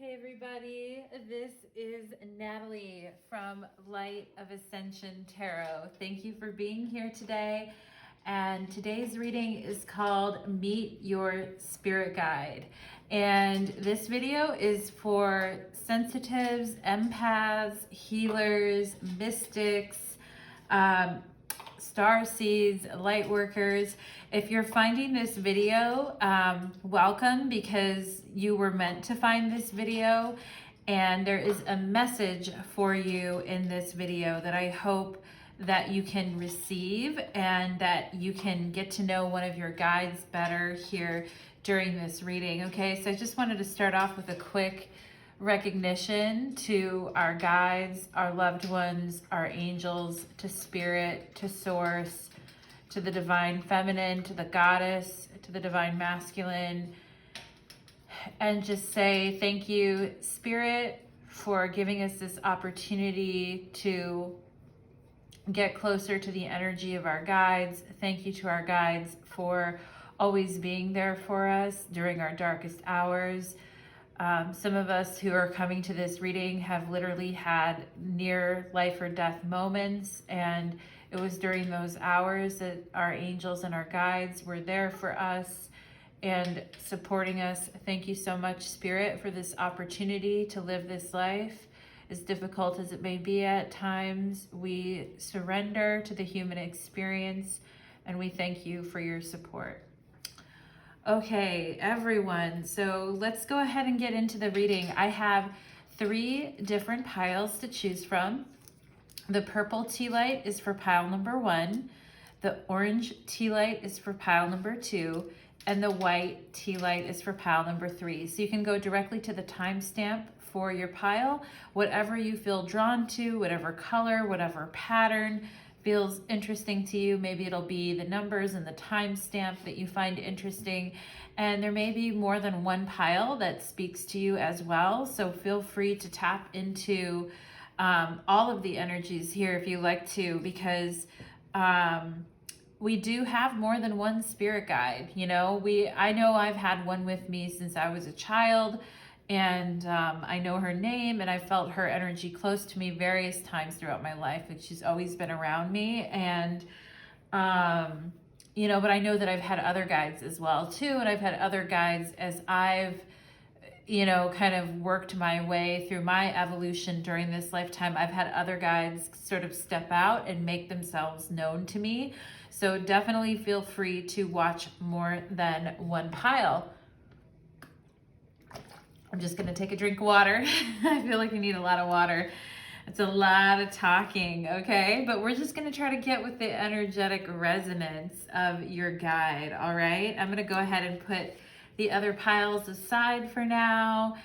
Hey everybody, this is Natalie from Light of Ascension Tarot. Thank you for being here today. And today's reading is called Meet Your Spirit Guide. And this video is for sensitives, empaths, healers, mystics, star seeds, light workers. If you're finding this video, welcome, because you were meant to find this video, and there is a message for you in this video that I hope that you can receive and that you can get to know one of your guides better here during this reading. Okay, so I just wanted to start off with a quick recognition to our guides, our loved ones, our angels, to spirit, to source, to the divine feminine, to the goddess, to the divine masculine, and just say thank you, spirit, for giving us this opportunity to get closer to the energy of our guides. Thank you to our guides for always being there for us during our darkest hours. Some of us who are coming to this reading have literally had near life or death moments, and it was during those hours that our angels and our guides were there for us and supporting us. Thank you so much, Spirit, for this opportunity to live this life. As difficult as it may be at times, we surrender to the human experience, and we thank you for your support. Okay, everyone, so let's go ahead and get into the reading. I have 3 different piles to choose from. The purple tea light is for pile number 1, the orange tea light is for pile number 2, and the white tea light is for pile number 3. So you can go directly to the timestamp for your pile, whatever you feel drawn to, whatever color, whatever pattern feels interesting to you. Maybe it'll be the numbers and the timestamp that you find interesting. And there may be more than one pile that speaks to you as well. So feel free to tap into all of the energies here if you like to, because we do have more than one spirit guide. You know, I know I've had one with me since I was a child, and I know her name, and I felt her energy close to me various times throughout my life, and she's always been around me. And you know, but I know that I've had other guides as well too, and I've had other guides as I've, you know, kind of worked my way through my evolution during this lifetime. I've had other guides sort of step out and make themselves known to me. So definitely feel free to watch more than one pile. I'm just gonna take a drink of water. I feel like I need a lot of water. It's a lot of talking, okay? But we're just gonna try to get with the energetic resonance of your guide, all right? I'm gonna go ahead and put the other piles aside for now.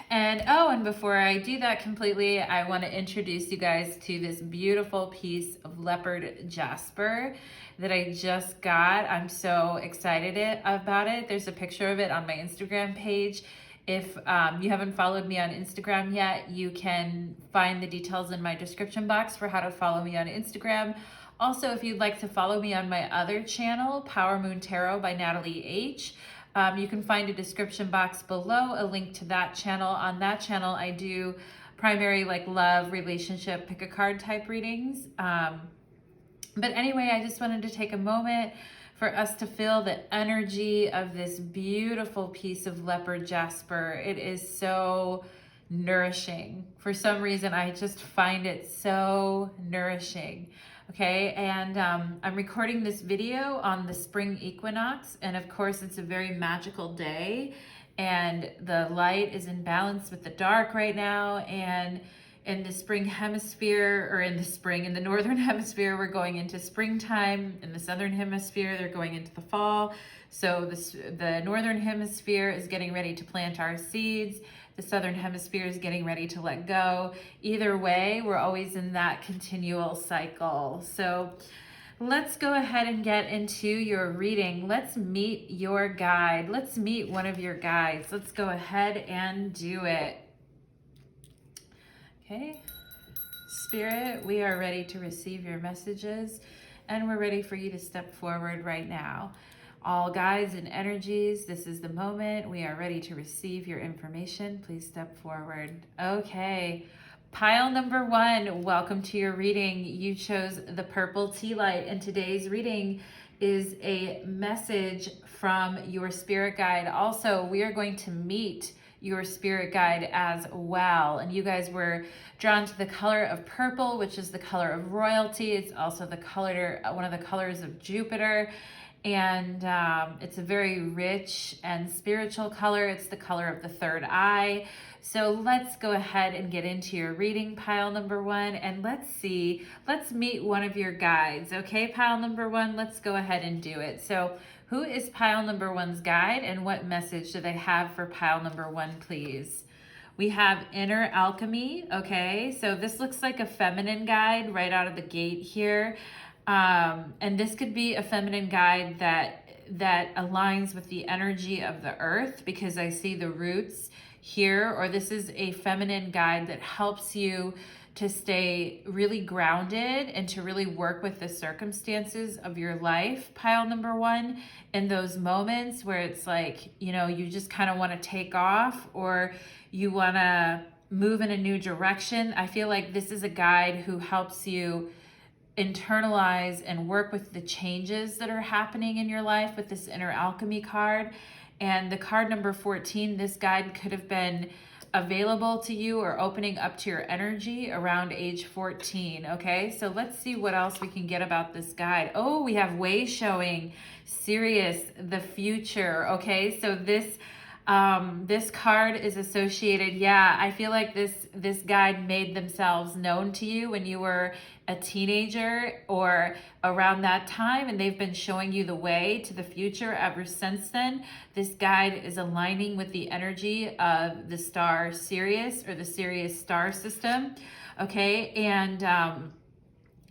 And oh, and before I do that completely, I want to introduce you guys to this beautiful piece of leopard jasper that I just got. I'm so excited about it. There's a picture of it on my Instagram page. If you haven't followed me on Instagram yet, you can find the details in my description box for how to follow me on Instagram. Also, if you'd like to follow me on my other channel, powermoontarot by Natalie H, you can find a description box below, a link to that channel. On that channel, I do primary like love, relationship, pick a card type readings. But anyway, I just wanted to take a moment for us to feel the energy of this beautiful piece of leopard jasper. It is so nourishing. For some reason, I just find it so nourishing. Okay, and I'm recording this video on the spring equinox, and of course it's a very magical day, and the light is in balance with the dark right now. And in the spring hemisphere, or in the northern hemisphere, we're going into springtime. In the southern hemisphere, they're going into the fall. So the northern hemisphere is getting ready to plant our seeds. The southern hemisphere is getting ready to let go. Either way, we're always in that continual cycle. So let's go ahead and get into your reading. Let's meet your guide. Let's meet one of your guides. Let's go ahead and do it. Okay, Spirit, we are ready to receive your messages, and we're ready for you to step forward right now. All guides and energies, this is the moment. We are ready to receive your information. Please step forward. Okay. Pile number 1, welcome to your reading. You chose the purple tea light, and today's reading is a message from your spirit guide. Also, we are going to meet your spirit guide as well. And you guys were drawn to the color of purple, which is the color of royalty. It's also the color, one of the colors of Jupiter. And it's a very rich and spiritual color. It's the color of the third eye. So let's go ahead and get into your reading, pile number 1, and let's meet one of your guides. Okay, pile number 1, let's go ahead and do it. So who is pile number 1's guide, and what message do they have for pile number 1, please? We have inner alchemy. Okay, so this looks like a feminine guide right out of the gate here. And this could be a feminine guide that aligns with the energy of the earth, because I see the roots here, or this is a feminine guide that helps you to stay really grounded and to really work with the circumstances of your life, pile number 1, in those moments where it's like, you know, you just kind of want to take off, or you want to move in a new direction. I feel like this is a guide who helps you internalize and work with the changes that are happening in your life with this inner alchemy card. And the card number 14, this guide could have been available to you or opening up to your energy around age 14. Okay, so let's see what else we can get about this guide. Oh, we have way showing Sirius, the future. Okay, so this card is associated. Yeah, I feel like this guide made themselves known to you when you were a teenager or around that time, and they've been showing you the way to the future ever since then. This guide is aligning with the energy of the star Sirius, or the Sirius star system. Okay, and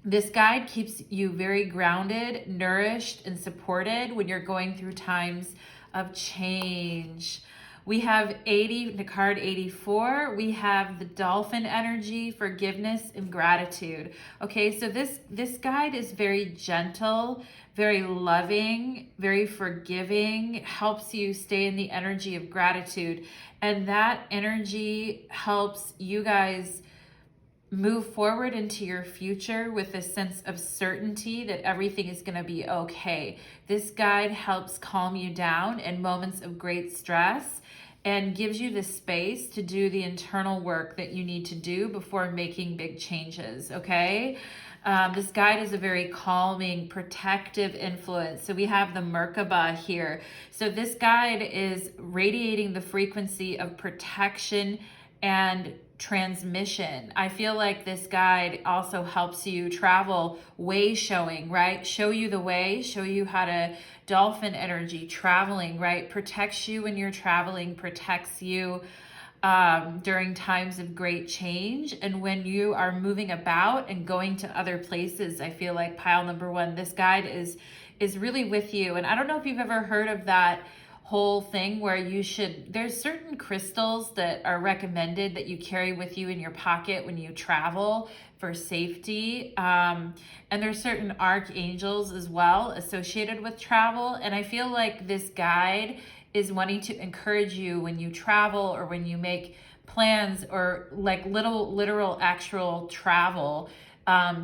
this guide keeps you very grounded, nourished, and supported when you're going through times of change. We have the card 84. We have the dolphin energy, forgiveness, and gratitude. Okay, so this guide is very gentle, very loving, very forgiving, helps you stay in the energy of gratitude. And that energy helps you guys move forward into your future with a sense of certainty that everything is going to be okay. This guide helps calm you down in moments of great stress and gives you the space to do the internal work that you need to do before making big changes, okay? This guide is a very calming, protective influence. So we have the Merkaba here. So this guide is radiating the frequency of protection and transmission. I feel like this guide also helps you travel, way showing, right? Show you the way, show you how to dolphin energy, traveling, right? Protects you when you're traveling, protects you during times of great change. And when you are moving about and going to other places, I feel like pile number 1, this guide is really with you. And I don't know if you've ever heard of that whole thing where there's certain crystals that are recommended that you carry with you in your pocket when you travel for safety. And there's certain archangels as well associated with travel. And I feel like this guide is wanting to encourage you when you travel or when you make plans or like literal actual travel,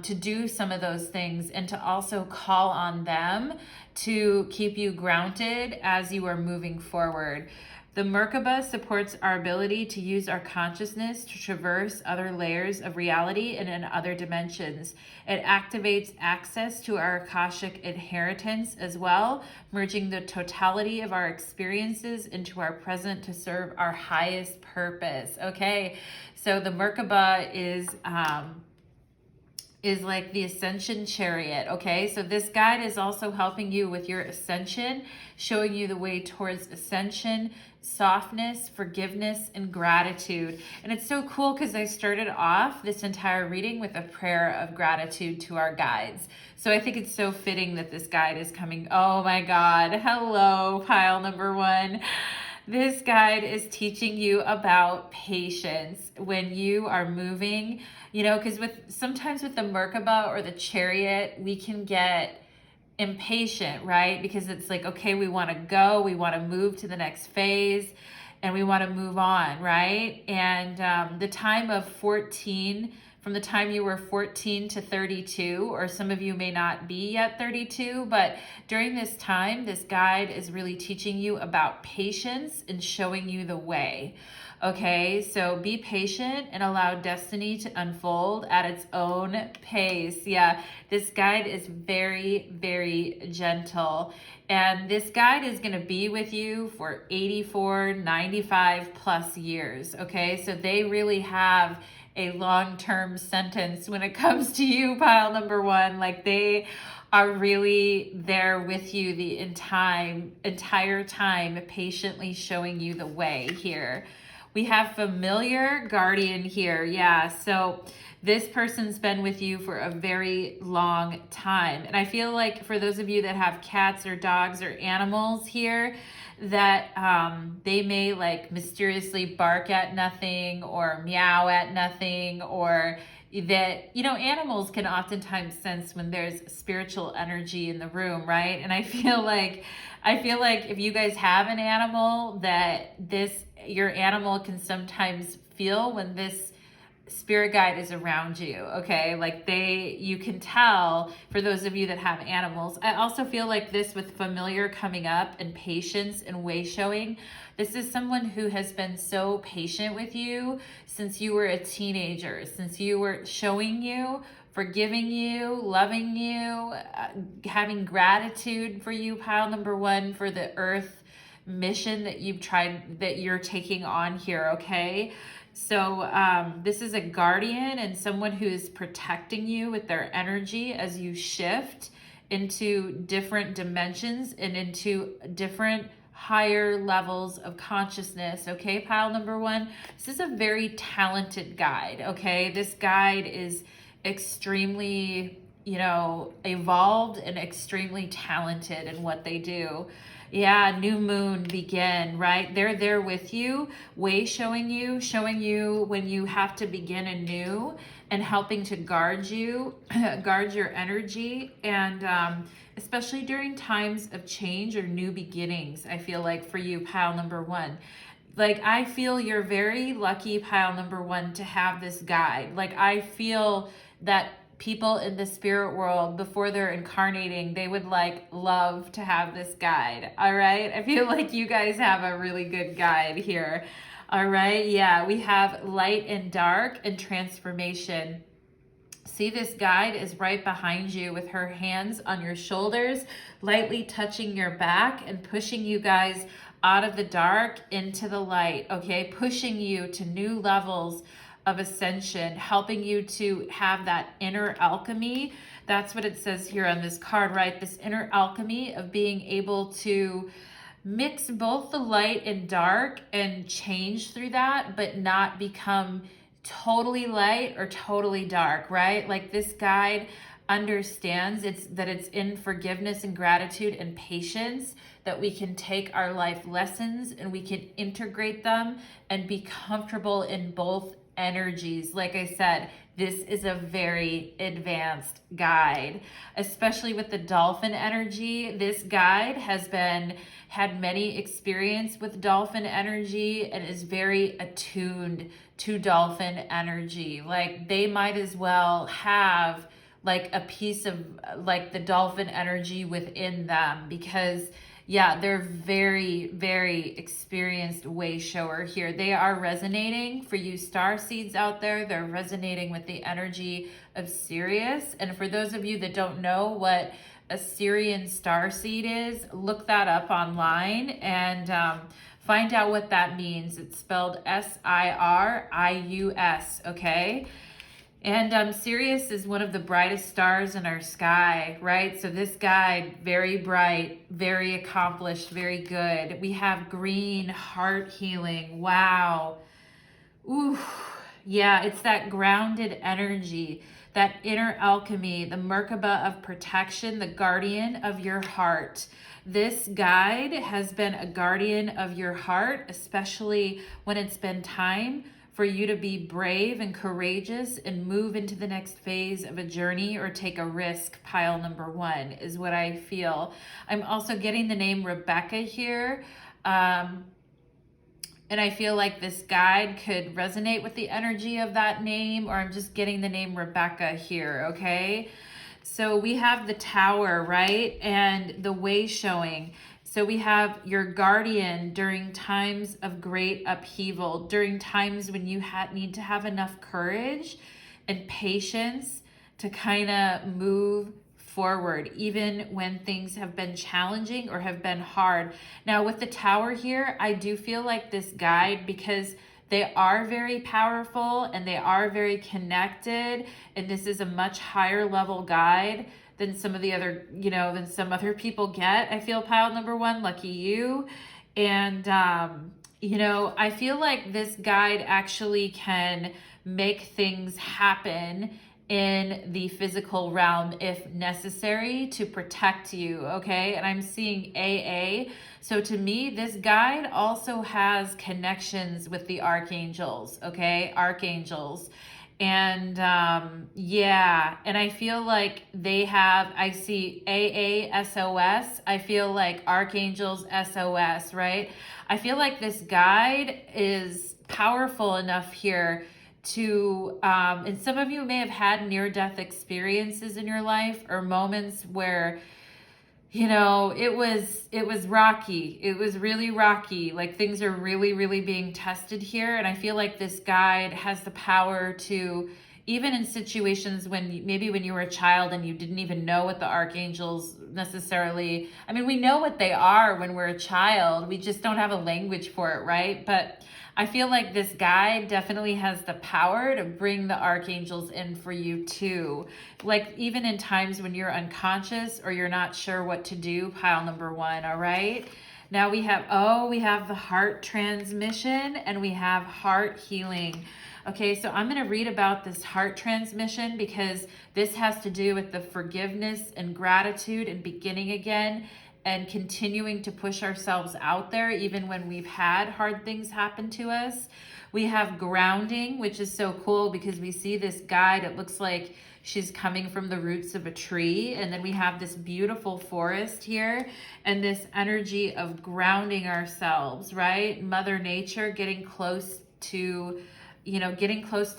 to do some of those things and to also call on them to keep you grounded as you are moving forward. The Merkaba supports our ability to use our consciousness to traverse other layers of reality and in other dimensions. It activates access to our Akashic inheritance as well, merging the totality of our experiences into our present to serve our highest purpose. Okay, so the Merkaba is like the Ascension Chariot, okay? So this guide is also helping you with your ascension, showing you the way towards ascension, softness, forgiveness, and gratitude. And it's so cool because I started off this entire reading with a prayer of gratitude to our guides. So I think it's so fitting that this guide is coming. Oh my God, hello, pile number 1. This guide is teaching you about patience when you are moving, you know, because sometimes with the Merkaba or the Chariot, we can get impatient, right? Because it's like, okay, we want to go, we want to move to the next phase, and we want to move on, right? And the time of 14, from the time you were 14 to 32, or some of you may not be yet 32, but during this time, this guide is really teaching you about patience and showing you the way. Okay, so be patient and allow destiny to unfold at its own pace. Yeah, this guide is very, very gentle. And this guide is going to be with you for 84, 95 plus years. Okay, so they really have a long-term sentence when it comes to you, pile number one. Like, they are really there with you the entire time, patiently showing you the way here. We have familiar guardian here. Yeah, so this person's been with you for a very long time. And I feel like for those of you that have cats or dogs or animals here, that they may like mysteriously bark at nothing or meow at nothing, or that, you know, animals can oftentimes sense when there's spiritual energy in the room, right? And I feel like if you guys have an animal, that your animal can sometimes feel when this spirit guide is around you. Okay, like you can tell for those of you that have animals. I also feel like this with familiar coming up and patience and way showing. This is someone who has been so patient with you since you were a teenager, since you were showing you, forgiving you, loving you, having gratitude for you, pile number one, for the earth mission that you're taking on here. Okay, so this is a guardian and someone who is protecting you with their energy as you shift into different dimensions and into different higher levels of consciousness. Okay, pile number one, this is a very talented guide. Okay, this guide is extremely, you know, evolved and extremely talented in what they do. Yeah, new moon begin, right? They're there with you, way showing you when you have to begin anew, and helping to guard you, guard your energy, and especially during times of change or new beginnings. I feel like for you, pile number one. Like, I feel you're very lucky, pile number one, to have this guide. Like, I feel that people in the spirit world, before they're incarnating, they would love to have this guide. All right, I feel like you guys have a really good guide here. All right, yeah, we have light and dark and transformation. See, this guide is right behind you with her hands on your shoulders, lightly touching your back and pushing you guys out of the dark into the light. Okay, pushing you to new levels of ascension, helping you to have that inner alchemy. That's what it says here on this card, right? This inner alchemy of being able to mix both the light and dark and change through that, but not become totally light or totally dark, right? Like, this guide understands that it's in forgiveness and gratitude and patience that we can take our life lessons and we can integrate them and be comfortable in both energies. Like I said, this is a very advanced guide, especially with the dolphin energy. This guide had many experience with dolphin energy and is very attuned to dolphin energy. Like, they might as well have like a piece of like the dolphin energy within them, because yeah, they're very, very experienced way shower here. They are resonating for you star seeds out there. They're resonating with the energy of Sirius. And for those of you that don't know what a Syrian star seed is, look that up online and find out what that means. It's spelled Sirius, okay? And Sirius is one of the brightest stars in our sky, right? So this guide, very bright, very accomplished, very good. We have green, heart healing. Wow. Ooh, yeah, it's that grounded energy, that inner alchemy, the Merkaba of protection, the guardian of your heart. This guide has been a guardian of your heart, especially when it's been time for you to be brave and courageous and move into the next phase of a journey or take a risk, pile number 1, is what I feel. I'm also getting the name Rebecca here. And I feel like this guide could resonate with the energy of that name, or I'm just getting the name Rebecca here, okay? So we have the Tower, right? And the way showing. So we have your guardian during times of great upheaval, during times when you need to have enough courage and patience to kind of move forward, even when things have been challenging or have been hard. Now with the Tower here, I do feel like this guide, because they are very powerful and they are very connected, and this is a much higher level guide than some of the other, than some other people get. I feel pile number 1, lucky you. And, I feel like this guide actually can make things happen in the physical realm if necessary to protect you, okay? And I'm seeing AA. So to me, this guide also has connections with the archangels, okay? Archangels. And yeah, and I feel like I see AA SOS. I feel like archangels SOS, right? I feel like this guide is powerful enough here to, and some of you may have had near-death experiences in your life, or moments where, it was rocky. It was really rocky. Like things are really, really being tested here. And I feel like this guide has the power to, even in situations when maybe when you were a child and you didn't even know what the archangels necessarily, I mean, we know what they are when we're a child. We just don't have a language for it, right? But I feel like this guide definitely has the power to bring the archangels in for you too. Like even in times when you're unconscious or you're not sure what to do, pile number 1, all right? Now we have the heart transmission and we have heart healing. Okay, so I'm going to read about this heart transmission because this has to do with the forgiveness and gratitude and beginning again and continuing to push ourselves out there even when we've had hard things happen to us. We have grounding, which is so cool because we see this guide. It looks like she's coming from the roots of a tree. And then we have this beautiful forest here and this energy of grounding ourselves, right? Mother Nature, getting close to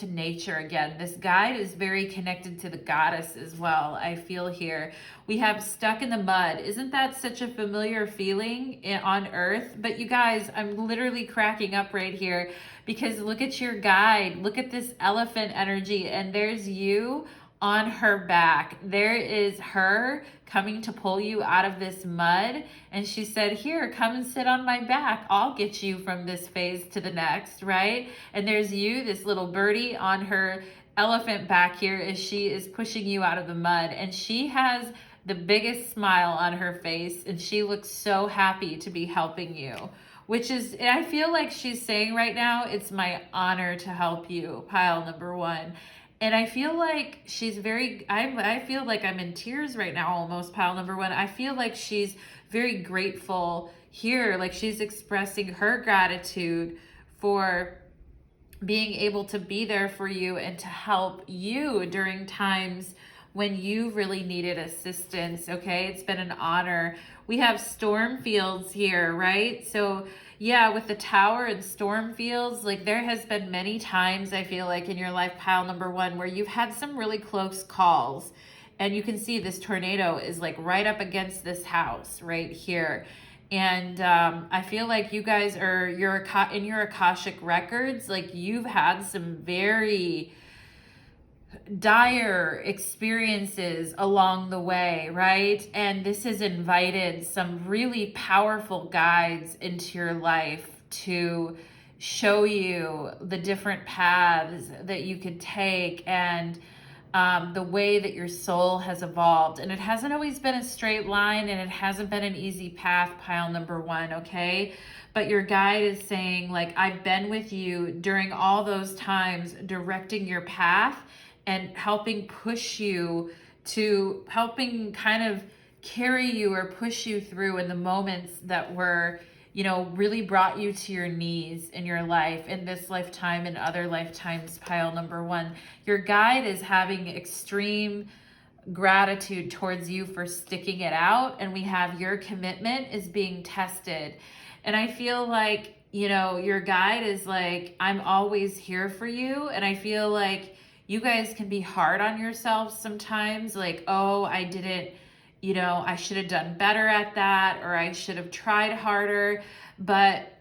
nature again. This guide is very connected to the goddess as well, I feel here. We have stuck in the mud. Isn't that such a familiar feeling on Earth? But you guys, I'm literally cracking up right here because look at your guide. Look at this elephant energy, and there's you on her back. There is her coming to pull you out of this mud. And she said, here, come and sit on my back. I'll get you from this phase to the next, right? And there's you, this little birdie on her elephant back here as she is pushing you out of the mud. And she has the biggest smile on her face. And she looks so happy to be helping you, which is, I feel like she's saying right now, it's my honor to help you, pile number 1. And I feel like she's I feel like I'm in tears right now almost, pile number 1. I feel like she's very grateful here. Like she's expressing her gratitude for being able to be there for you and to help you during times when you really needed assistance, okay? It's been an honor. We have storm fields here, right? So yeah, with the Tower and storm fields, like there has been many times I feel like in your life, pile number 1, where you've had some really close calls. And you can see this tornado is like right up against this house right here. And I feel like you guys in your Akashic records, like you've had some very dire experiences along the way, right? And this has invited some really powerful guides into your life to show you the different paths that you could take and the way that your soul has evolved. And it hasn't always been a straight line and it hasn't been an easy path, pile number 1, okay? But your guide is saying, like, I've been with you during all those times, directing your path and helping push you to, helping kind of carry you or push you through in the moments that were, you know, really brought you to your knees in your life, in this lifetime and other lifetimes, pile number one. Your guide is having extreme gratitude towards you for sticking it out, and we have your commitment is being tested. And I feel like, you know, your guide is like, I'm always here for you. And I feel like you guys can be hard on yourselves sometimes, like, oh, I didn't, you know, I should have done better at that, or I should have tried harder. But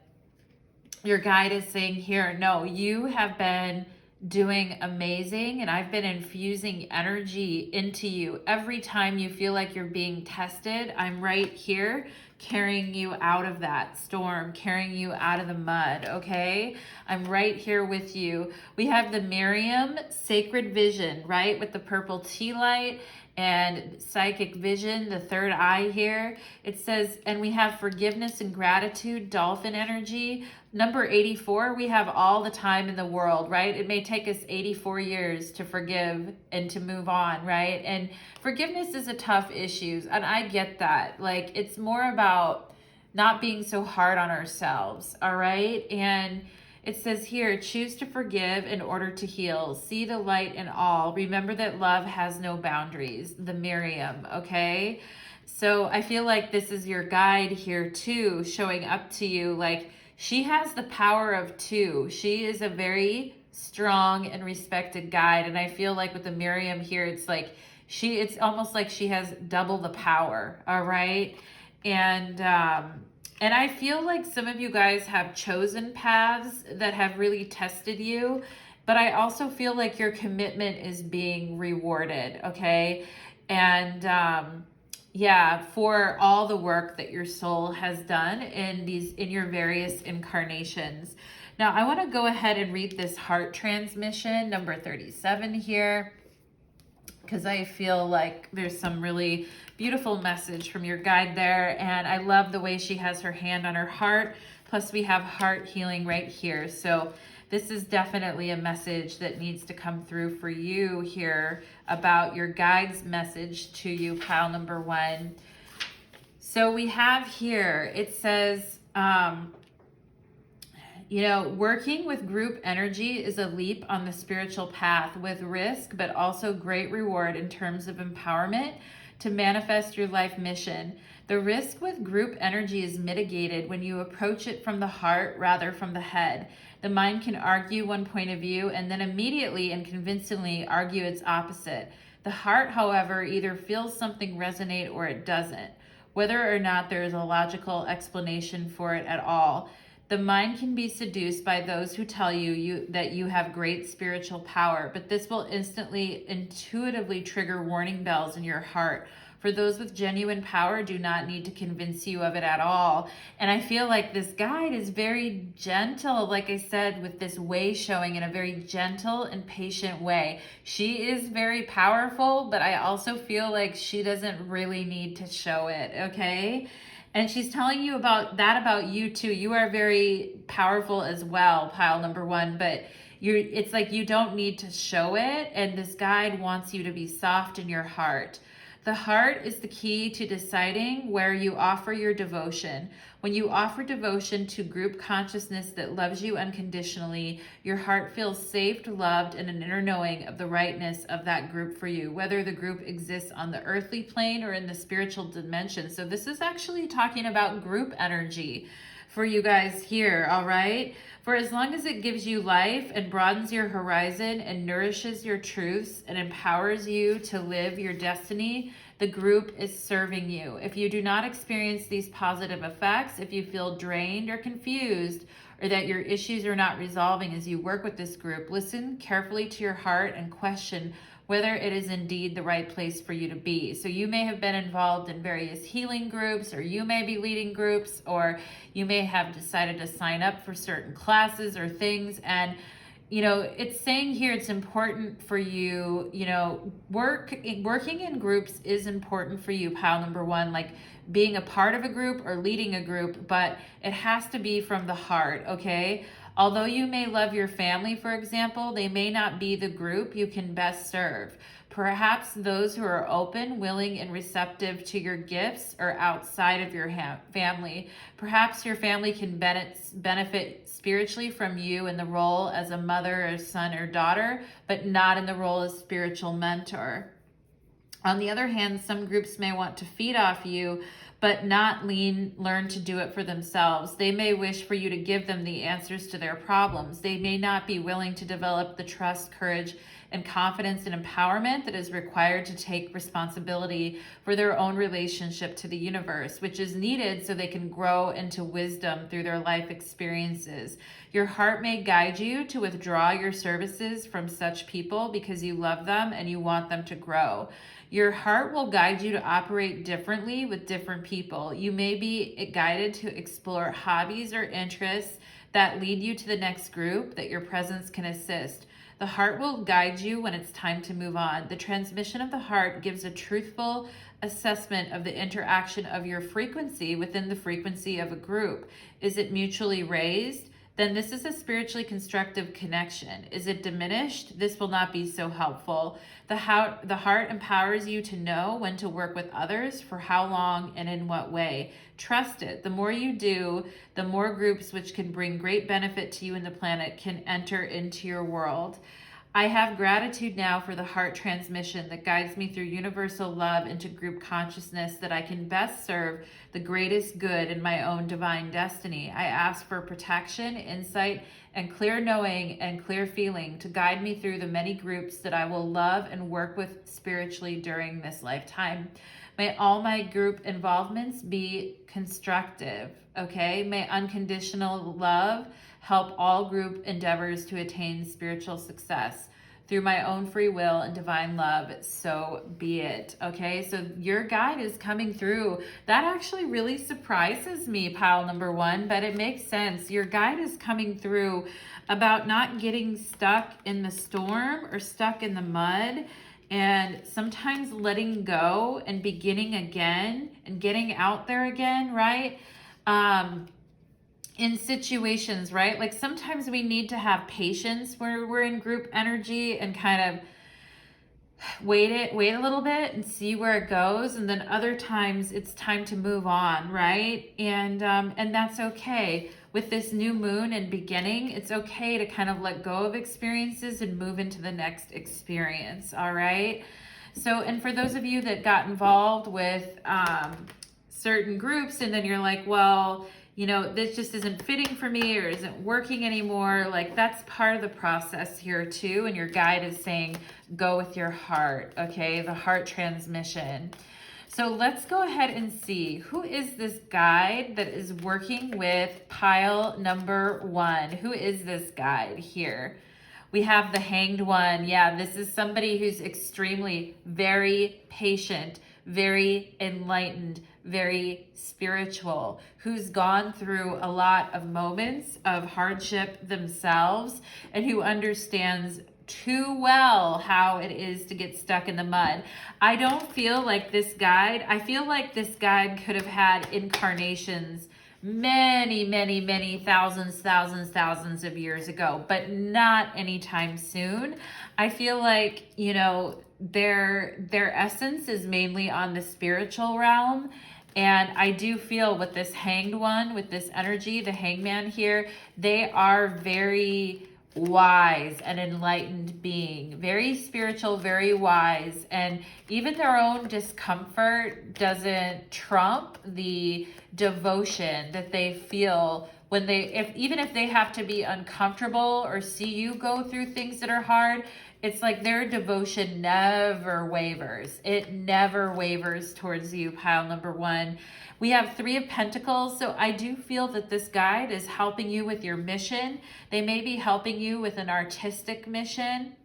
your guide is saying here, no, you have been doing amazing, and I've been infusing energy into you. Every time you feel like you're being tested, I'm right here carrying you out of that storm, carrying you out of the mud, okay? I'm right here with you. We have the Miriam Sacred Vision, right? With the purple tea light and psychic vision, the third eye here. It says, and we have forgiveness and gratitude, dolphin energy. Number 84, we have all the time in the world, right? It may take us 84 years to forgive and to move on, right? And forgiveness is a tough issue, and I get that. Like, it's more about not being so hard on ourselves, all right? And it says here, choose to forgive in order to heal. See the light in all. Remember that love has no boundaries. The Miriam, okay? So I feel like this is your guide here too, showing up to you. Like, she has the power of two. She is a very strong and respected guide. And I feel like with the Miriam here, it's like it's almost like she has double the power, all right? And I feel like some of you guys have chosen paths that have really tested you, but I also feel like your commitment is being rewarded, okay? And yeah, for all the work that your soul has done in your various incarnations. Now, I want to go ahead and read this heart transmission, number 37 here, because I feel like there's some really beautiful message from your guide there. And I love the way she has her hand on her heart. Plus we have heart healing right here. So this is definitely a message that needs to come through for you here about your guide's message to you, pile number one. So we have here, it says, you know, working with group energy is a leap on the spiritual path with risk, but also great reward in terms of empowerment to manifest your life mission. The risk with group energy is mitigated when you approach it from the heart rather from the head. The mind can argue one point of view and then immediately and convincingly argue its opposite. The heart, however, either feels something resonate or it doesn't, whether or not there is a logical explanation for it at all. The mind can be seduced by those who tell you that you have great spiritual power, but this will instantly, intuitively trigger warning bells in your heart. For those with genuine power do not need to convince you of it at all. And I feel like this guide is very gentle, like I said, with this way showing in a very gentle and patient way. She is very powerful, but I also feel like she doesn't really need to show it, okay? And she's telling you about you too. You are very powerful as well, pile number one, but it's like you don't need to show it. And this guide wants you to be soft in your heart. The heart is the key to deciding where you offer your devotion. When you offer devotion to group consciousness that loves you unconditionally, your heart feels safe, loved, and an inner knowing of the rightness of that group for you, whether the group exists on the earthly plane or in the spiritual dimension. So this is actually talking about group energy for you guys here, all right? For as long as it gives you life and broadens your horizon and nourishes your truths and empowers you to live your destiny, the group is serving you. If you do not experience these positive effects, if you feel drained or confused, or that your issues are not resolving as you work with this group, listen carefully to your heart and question whether it is indeed the right place for you to be. So you may have been involved in various healing groups, or you may be leading groups, or you may have decided to sign up for certain classes or things. And, you know, it's saying here it's important for you, you know, working in groups is important for you, pile number one, like being a part of a group or leading a group, but it has to be from the heart, okay? Although you may love your family, for example, they may not be the group you can best serve. Perhaps those who are open, willing, and receptive to your gifts are outside of your family. Perhaps your family can benefit spiritually from you in the role as a mother or son or daughter, but not in the role as spiritual mentor. On the other hand, some groups may want to feed off you, but not learn to do it for themselves. They may wish for you to give them the answers to their problems. They may not be willing to develop the trust, courage, and confidence and empowerment that is required to take responsibility for their own relationship to the universe, which is needed so they can grow into wisdom through their life experiences. Your heart may guide you to withdraw your services from such people because you love them and you want them to grow. Your heart will guide you to operate differently with different people. You may be guided to explore hobbies or interests that lead you to the next group that your presence can assist. The heart will guide you when it's time to move on. The transmission of the heart gives a truthful assessment of the interaction of your frequency within the frequency of a group. Is it mutually raised? Then this is a spiritually constructive connection. Is it diminished? This will not be so helpful. The heart empowers you to know when to work with others, for how long, and in what way. Trust it. The more you do, the more groups which can bring great benefit to you and the planet can enter into your world. I have gratitude now for the heart transmission that guides me through universal love into group consciousness, that I can best serve the greatest good in my own divine destiny. I ask for protection, insight, and clear knowing and clear feeling to guide me through the many groups that I will love and work with spiritually during this lifetime. May all my group involvements be constructive, okay? May unconditional love help all group endeavors to attain spiritual success through my own free will and divine love, so be it. Okay, so your guide is coming through. That actually really surprises me, pile number one, but it makes sense. Your guide is coming through about not getting stuck in the storm or stuck in the mud, and sometimes letting go and beginning again and getting out there again, right? In situations, right? Like sometimes we need to have patience where we're in group energy and kind of wait a little bit and see where it goes. And then other times it's time to move on, right? And that's okay. With this new moon and beginning, it's okay to kind of let go of experiences and move into the next experience, all right? So, and for those of you that got involved with certain groups and then you're like, well, you know, this just isn't fitting for me or isn't working anymore, like that's part of the process here too. And your guide is saying, go with your heart, okay? The heart transmission. So let's go ahead and see, who is this guide that is working with pile number one? Who is this guide here? We have the Hanged One. Yeah, this is somebody who's extremely very patient, very enlightened, very spiritual, who's gone through a lot of moments of hardship themselves and who understands too well how it is to get stuck in the mud. I don't feel like this guide, I feel like this guide could have had incarnations many thousands of years ago, but not anytime soon. I feel like, you know, their essence is mainly on the spiritual realm. And I do feel with this Hanged One, with this energy, the Hangman here, they are very wise and enlightened being, very spiritual, very wise, and even their own discomfort doesn't trump the devotion that they feel when they, even if they have to be uncomfortable or see you go through things that are hard. It's like their devotion never wavers. It never wavers towards you, pile number one. We have Three of Pentacles, so I do feel that this guide is helping you with your mission. They may be helping you with an artistic mission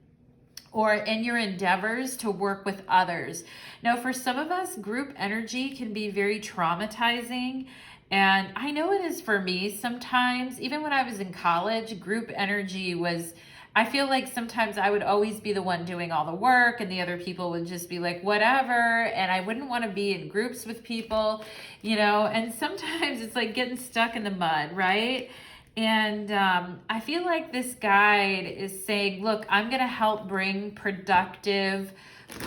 or in your endeavors to work with others. Now, for some of us, group energy can be very traumatizing. And I know it is for me sometimes. Even when I was in college, group energy was, I feel like sometimes I would always be the one doing all the work and the other people would just be like, whatever. And I wouldn't want to be in groups with people, you know, and sometimes it's like getting stuck in the mud, right? And I feel like this guide is saying, look, I'm going to help bring productive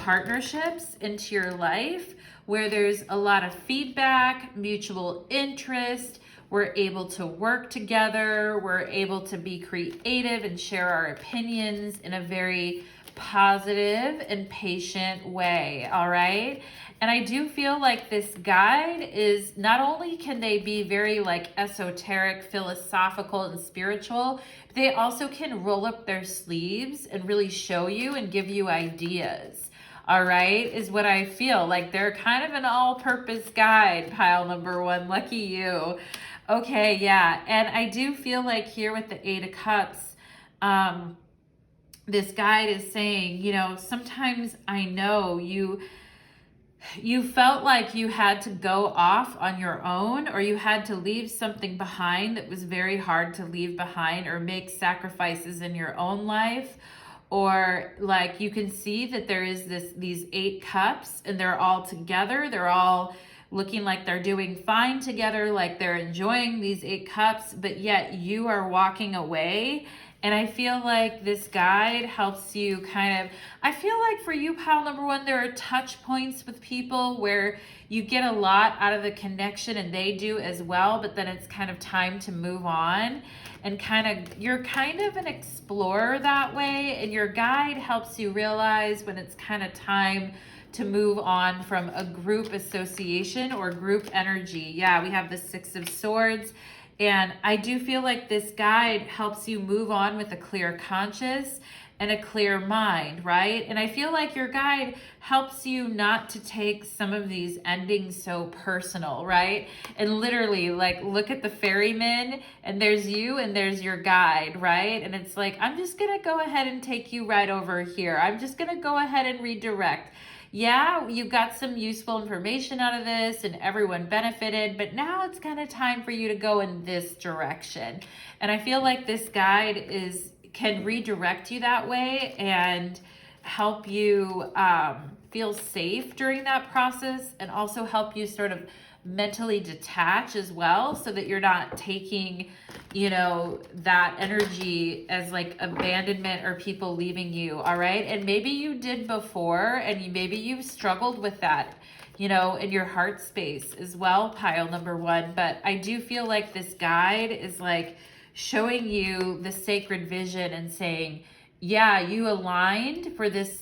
partnerships into your life where there's a lot of feedback, mutual interest. We're able to work together. We're able to be creative and share our opinions in a very positive and patient way. All right. And I do feel like this guide is, not only can they be very like esoteric, philosophical, and spiritual, but they also can roll up their sleeves and really show you and give you ideas. All right, is what I feel. Like they're kind of an all-purpose guide, pile number one. Lucky you. Okay, yeah. And I do feel like here with the Eight of Cups, this guide is saying, you know, sometimes I know you felt like you had to go off on your own, or you had to leave something behind that was very hard to leave behind, or make sacrifices in your own life. Or like you can see that there is these 8 cups and they're all together. They're all looking like they're doing fine together, like they're enjoying these 8 cups, but yet you are walking away. And I feel like this guide helps you kind of, I feel like for you, pile number one, there are touch points with people where you get a lot out of the connection and they do as well, but then it's kind of time to move on. And you're kind of an explorer that way. And your guide helps you realize when it's kind of time to move on from a group association or group energy. Yeah, we have the 6 of Swords. And I do feel like this guide helps you move on with a clear conscience and a clear mind, right? And I feel like your guide helps you not to take some of these endings so personal, right? And literally, like, look at the ferryman, and there's you and there's your guide, right? And it's like, I'm just gonna go ahead and take you right over here. I'm just gonna go ahead and redirect. Yeah, you got some useful information out of this and everyone benefited, but now it's kind of time for you to go in this direction. And I feel like this guide can redirect you that way and help you feel safe during that process, and also help you sort of mentally detach as well, so that you're not taking, you know, that energy as like abandonment or people leaving you. All right. And maybe you did before, and maybe you've struggled with that, you know, in your heart space as well, pile number one. But I do feel like this guide is like showing you the sacred vision and saying, yeah, you aligned for this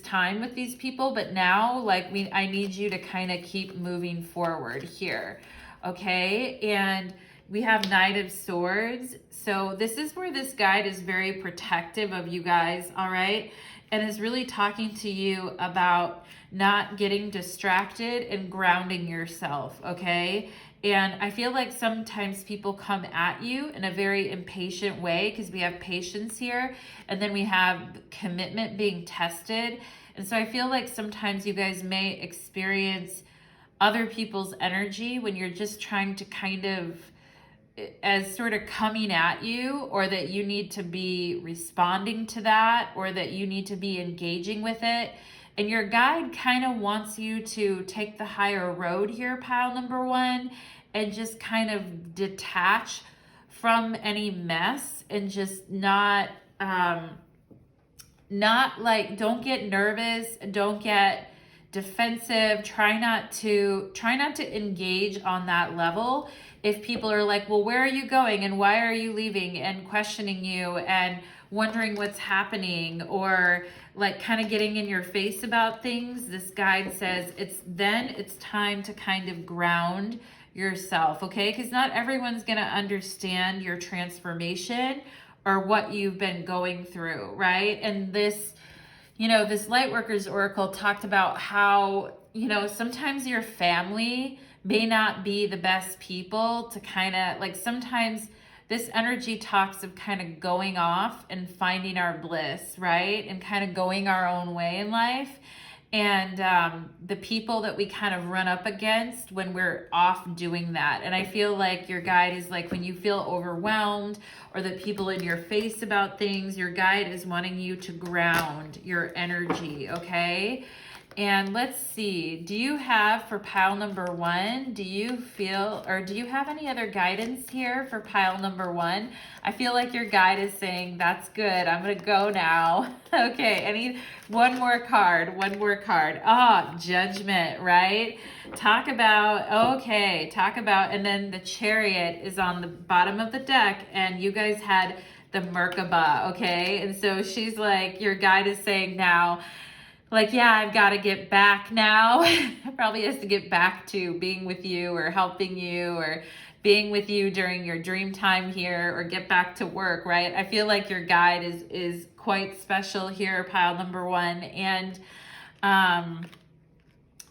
time with these people, but now like I need you to kind of keep moving forward here. Okay. And we have Knight of Swords. So this is where this guide is very protective of you guys. All right. And is really talking to you about not getting distracted and grounding yourself. Okay. And I feel like sometimes people come at you in a very impatient way, because we have patience here, and then we have commitment being tested. And so I feel like sometimes you guys may experience other people's energy when you're just trying to kind of, as sort of coming at you, or that you need to be responding to that, or that you need to be engaging with it. And your guide kind of wants you to take the higher road here, pile number one, and just kind of detach from any mess, and just not like, don't get nervous, don't get defensive, try not to engage on that level. If people are like, well, where are you going and why are you leaving, and questioning you and wondering what's happening, or like kind of getting in your face about things, this guide says it's time to kind of ground yourself. Okay, because not everyone's going to understand your transformation or what you've been going through, right? And this, you know, this Lightworkers Oracle talked about how, you know, sometimes your family may not be the best people to kind of, like, sometimes this energy talks of kind of going off and finding our bliss, right? And kind of going our own way in life. And the people that we kind of run up against when we're off doing that. And I feel like your guide is like, when you feel overwhelmed or the people in your face about things, your guide is wanting you to ground your energy, okay? And let's see, do you have for pile number 1, do you feel, or do you have any other guidance here for pile number 1? I feel like your guide is saying, that's good, I'm gonna go now. Okay, I need one more card, one more card. Ah, Judgment, right? Talk about, okay, talk about, and then the Chariot is on the bottom of the deck, and you guys had the Merkaba, okay? And so she's like, your guide is saying now, like, yeah, I've got to get back now. Probably has to get back to being with you or helping you or being with you during your dream time here, or get back to work, right? I feel like your guide is quite special here, pile number 1, and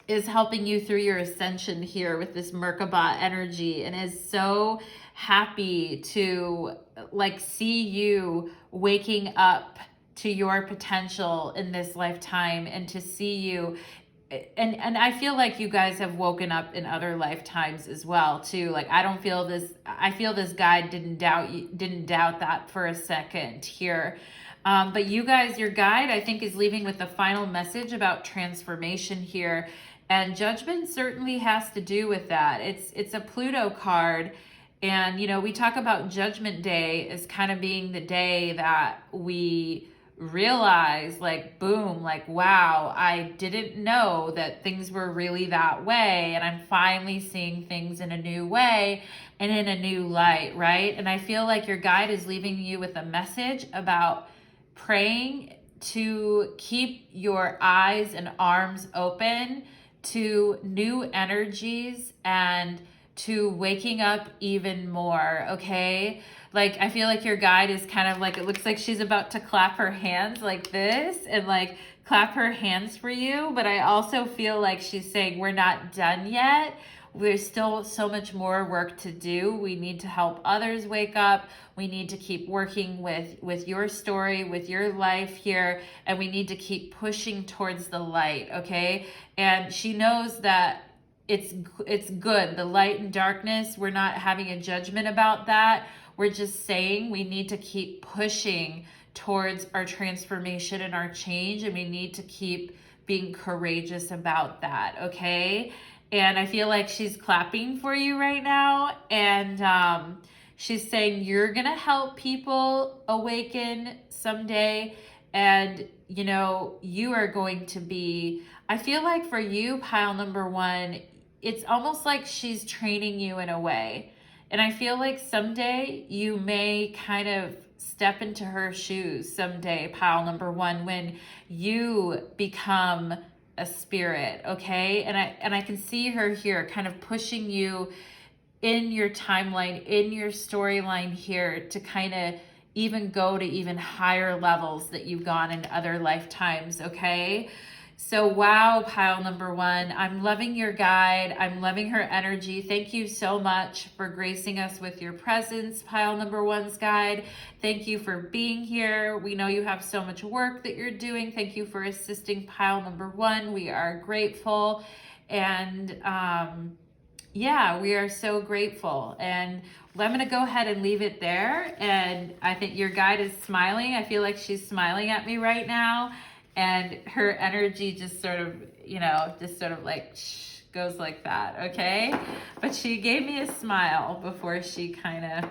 is helping you through your ascension here with this Merkaba energy, and is so happy to like see you waking up to your potential in this lifetime, and to see you, and I feel like you guys have woken up in other lifetimes as well too. Like, I feel this guide didn't doubt that for a second here. But you guys, your guide, I think, is leaving with the final message about transformation here, and Judgment certainly has to do with that. It's a Pluto card. And, you know, we talk about Judgment Day as kind of being the day that we realize, like, boom, like, wow, I didn't know that things were really that way, and I'm finally seeing things in a new way and in a new light, right? And I feel like your guide is leaving you with a message about praying to keep your eyes and arms open to new energies and to waking up even more, okay? Like, I feel like your guide is kind of like, it looks like she's about to clap her hands like this and like clap her hands for you. But I also feel like she's saying, we're not done yet. There's still so much more work to do. We need to help others wake up. We need to keep working with your story, with your life here. And we need to keep pushing towards the light, okay? And she knows that it's good. The light and darkness, we're not having a judgment about that. We're just saying we need to keep pushing towards our transformation and our change, and we need to keep being courageous about that, okay? And I feel like she's clapping for you right now, and she's saying you're gonna help people awaken someday, and you know, you are going to be, I feel like for you, pile number 1, it's almost like she's training you in a way. And I feel like someday you may kind of step into her shoes someday, pile number 1, when you become a spirit, okay? And I can see her here kind of pushing you in your timeline, in your storyline here, to kind of even go to even higher levels that you've gone in other lifetimes, okay? So wow, pile number 1, I'm loving your guide. I'm loving her energy. Thank you so much for gracing us with your presence, pile number 1's guide. Thank you for being here. We know you have so much work that you're doing. Thank you for assisting pile number 1. We are grateful. And yeah, we are so grateful. And I'm going to go ahead and leave it there. And I think your guide is smiling. I feel like she's smiling at me right now. And her energy just sort of, you know, just sort of like goes like that, okay? But she gave me a smile before she kind of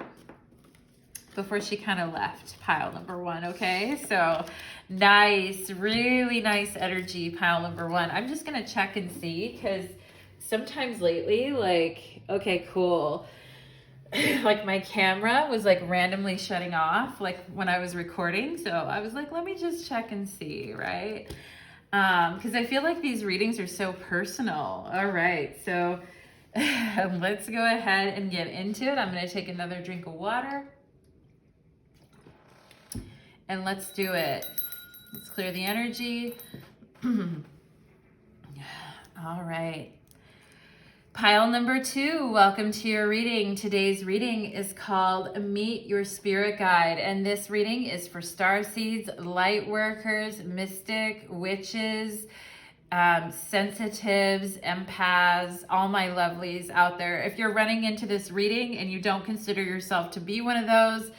left, pile number 1, okay? So nice, really nice energy, pile number 1. I'm just gonna check and see, because sometimes lately, like, okay, cool. Like my camera was like randomly shutting off like when I was recording. So I was like, let me just check and see, right? Because I feel like these readings are so personal. All right, so let's go ahead and get into it. I'm going to take another drink of water. And let's do it. Let's clear the energy. All right. Pile number 2, welcome to your reading. Today's reading is called Meet Your Spirit Guide, and this reading is for starseeds, light workers, mystic, witches, sensitives, empaths, all my lovelies out there. If you're running into this reading and you don't consider yourself to be one of those,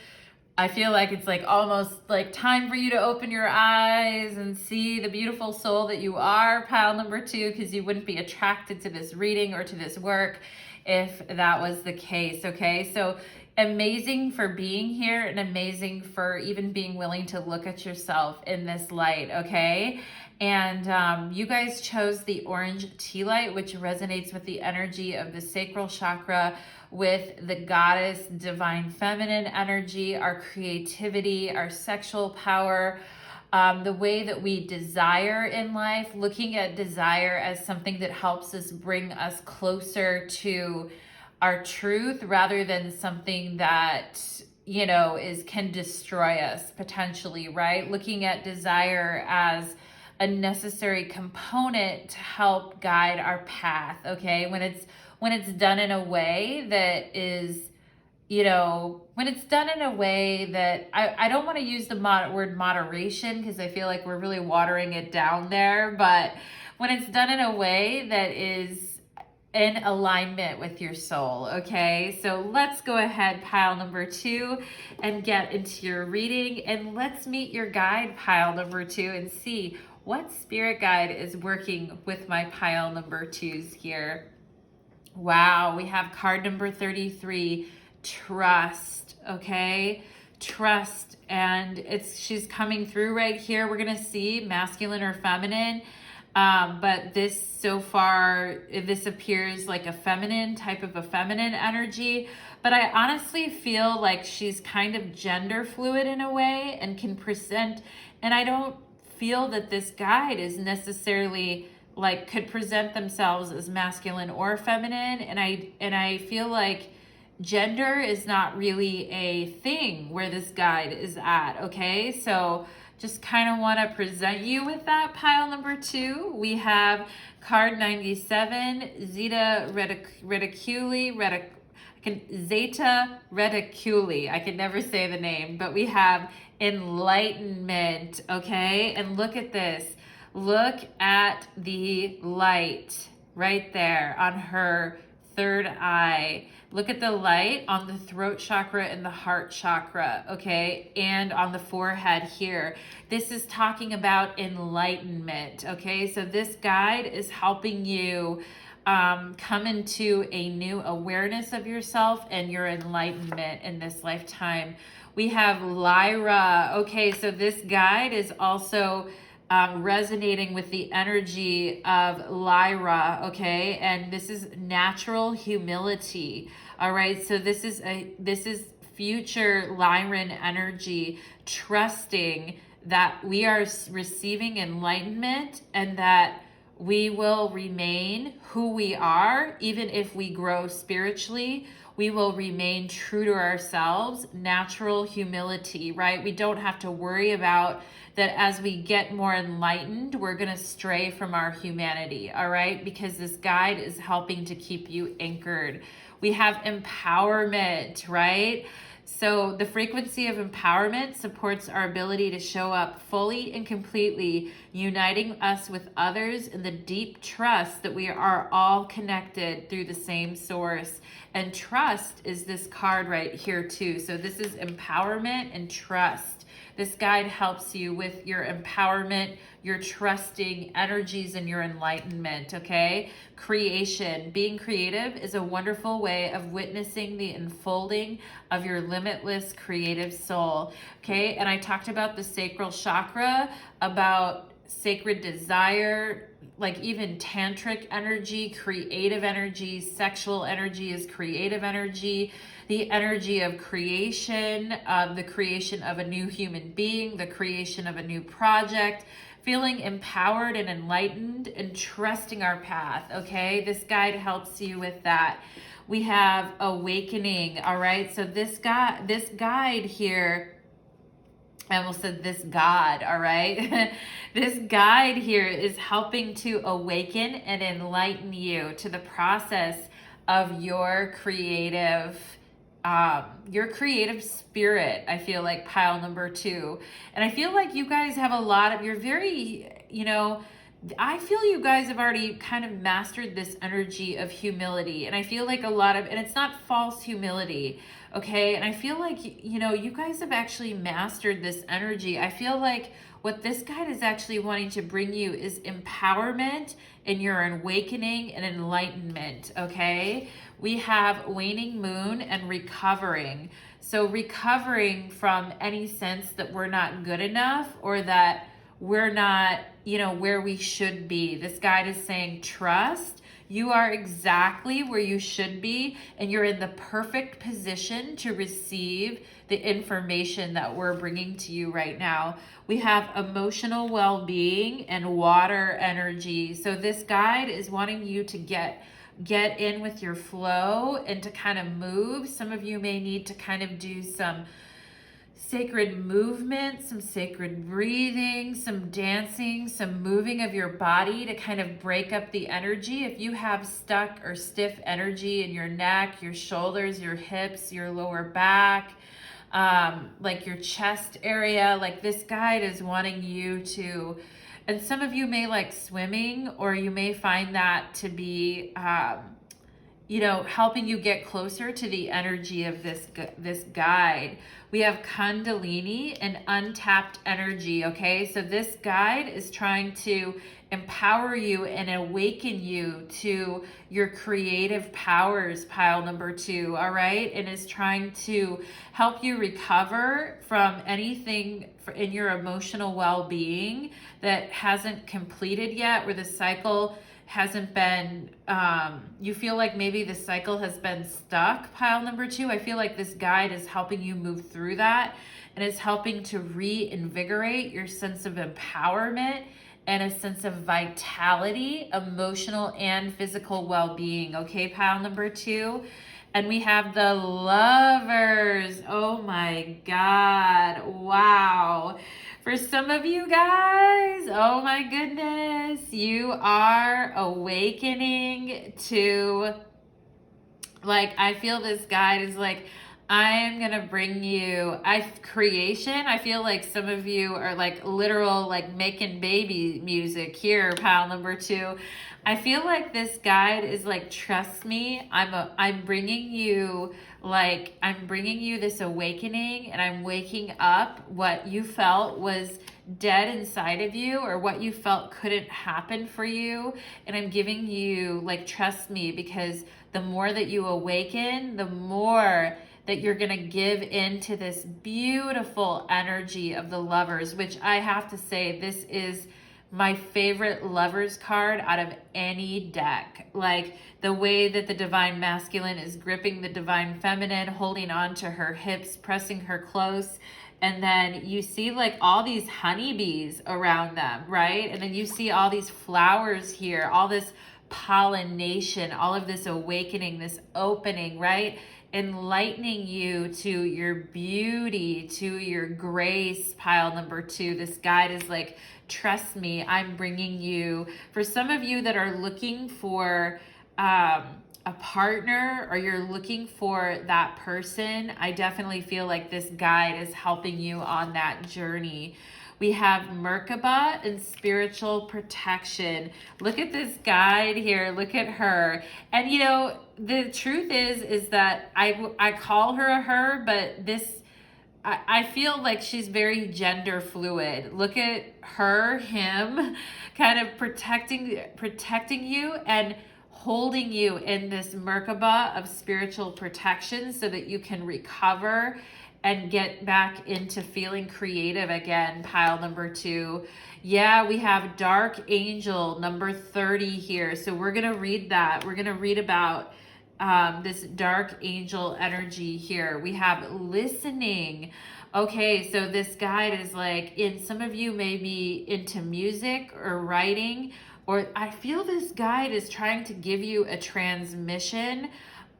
I feel like it's like almost like time for you to open your eyes and see the beautiful soul that you are, pile number 2, because you wouldn't be attracted to this reading or to this work if that was the case, okay? So amazing for being here and amazing for even being willing to look at yourself in this light, okay? And you guys chose the orange tea light, which resonates with the energy of the sacral chakra, with the goddess divine feminine energy, our creativity, our sexual power, the way that we desire in life, looking at desire as something that helps us bring us closer to our truth rather than something that, you know, can destroy us potentially, right? Looking at desire as a necessary component to help guide our path, okay? When it's done in a way that is, you know, when it's done in a way that, I don't want to use the word moderation because I feel like we're really watering it down there, but when it's done in a way that is in alignment with your soul, okay? So let's go ahead, pile number 2, and get into your reading, and let's meet your guide, pile number 2, and see what spirit guide is working with my pile number 2s here. Wow, we have card number 33, trust, okay? Trust, and she's coming through right here. We're gonna see masculine or feminine, but this so far, this appears like a feminine type of a feminine energy, but I honestly feel like she's kind of gender fluid in a way and can present, and I don't feel that this guide is necessarily like could present themselves as masculine or feminine, and I feel like gender is not really a thing where this guide is at, okay? So just kind of want to present you with that, pile number 2. We have card 97, Zeta Reticuli. I can never say the name, but we have enlightenment, okay? And look at this. Look at the light right there on her third eye. Look at the light on the throat chakra and the heart chakra, okay? And on the forehead here. This is talking about enlightenment, okay? So this guide is helping you come into a new awareness of yourself and your enlightenment in this lifetime. We have Lyra. Okay, so this guide is also resonating with the energy of Lyra, okay? And this is natural humility, all right? So this is future Lyran energy, trusting that we are receiving enlightenment and that we will remain who we are, even if we grow spiritually. We will remain true to ourselves, natural humility, right? We don't have to worry about that as we get more enlightened, we're going to stray from our humanity, all right? Because this guide is helping to keep you anchored. We have empowerment, right? So the frequency of empowerment supports our ability to show up fully and completely, uniting us with others in the deep trust that we are all connected through the same source. And trust is this card right here too. So this is empowerment and trust. This guide helps you with your empowerment, your trusting energies, and your enlightenment, okay? Creation. Being creative is a wonderful way of witnessing the unfolding of your limitless creative soul, okay? And I talked about the sacral chakra, about sacred desire, like even tantric energy, creative energy, sexual energy is creative energy, the energy of creation, the creation of a new human being, the creation of a new project, feeling empowered and enlightened and trusting our path, okay? This guide helps you with that. We have awakening, all right? So this guide here, I almost said this God, all right? This guide here is helping to awaken and enlighten you to the process of your creative spirit. I feel like pile number 2. And I feel like you guys have a lot of, you're very, I feel you guys have already kind of mastered this energy of humility. And I feel like a lot of, and it's not false humility, okay? And I feel like, you know, you guys have actually mastered this energy. I feel like what this guide is actually wanting to bring you is empowerment in your awakening and enlightenment, okay? We have waning moon and recovering. So recovering from any sense that we're not good enough or that we're not, you know, where we should be. This guide is saying, trust. You are exactly where you should be, and you're in the perfect position to receive the information that we're bringing to you right now. We have emotional well-being and water energy. So this guide is wanting you to get in with your flow and to kind of move. Some of you may need to kind of do some sacred movement, some sacred breathing, some dancing, some moving of your body to kind of break up the energy. If you have stuck or stiff energy in your neck, your shoulders, your hips, your lower back, like your chest area, like this guide is wanting you to, and some of you may like swimming, or you may find that to be, you know, helping you get closer to the energy of this guide. We have Kundalini and untapped energy, okay? So this guide is trying to empower you and awaken you to your creative powers, pile number 2, all right? And is trying to help you recover from anything in your emotional well-being that hasn't completed yet, where the cycle hasn't been, you feel like maybe the cycle has been stuck, pile number 2. I feel like this guide is helping you move through that, and it's helping to reinvigorate your sense of empowerment and a sense of vitality, emotional and physical well-being, okay, pile number 2. And we have the Lovers. Oh my God, wow. For some of you guys, oh my goodness, you are awakening to, like, I feel this guide is like, I am going to bring you creation. I feel like some of you are like literal, like making baby music here, pile number 2. I feel like this guide is like, trust me, I'm bringing you, like, I'm bringing you this awakening, and I'm waking up what you felt was dead inside of you, or what you felt couldn't happen for you. And I'm giving you, like, trust me, because the more that you awaken, the more that you're going to give into this beautiful energy of the Lovers, which I have to say, this is my favorite Lovers card out of any deck. Like the way that the Divine Masculine is gripping the Divine Feminine, holding on to her hips, pressing her close. And then you see like all these honeybees around them, right? And then you see all these flowers here, all this pollination, all of this awakening, this opening, right? Enlightening you to your beauty, to your grace, pile number 2. This guide is like, trust me, I'm bringing you. For some of you that are looking for a partner, or you're looking for that person, I definitely feel like this guide is helping you on that journey. We have Merkaba and spiritual protection. Look at this guide here. Look at her. And you know, the truth is that I call her a her, but I feel like she's very gender fluid. Look at her, him, kind of protecting you and holding you in this Merkaba of spiritual protection so that you can recover and get back into feeling creative again, pile number 2. Yeah, we have Dark Angel number 30 here. So we're going to read that. We're going to read about this Dark Angel energy here. We have listening. Okay, so this guide is like, in some of you may be into music or writing, or I feel this guide is trying to give you a transmission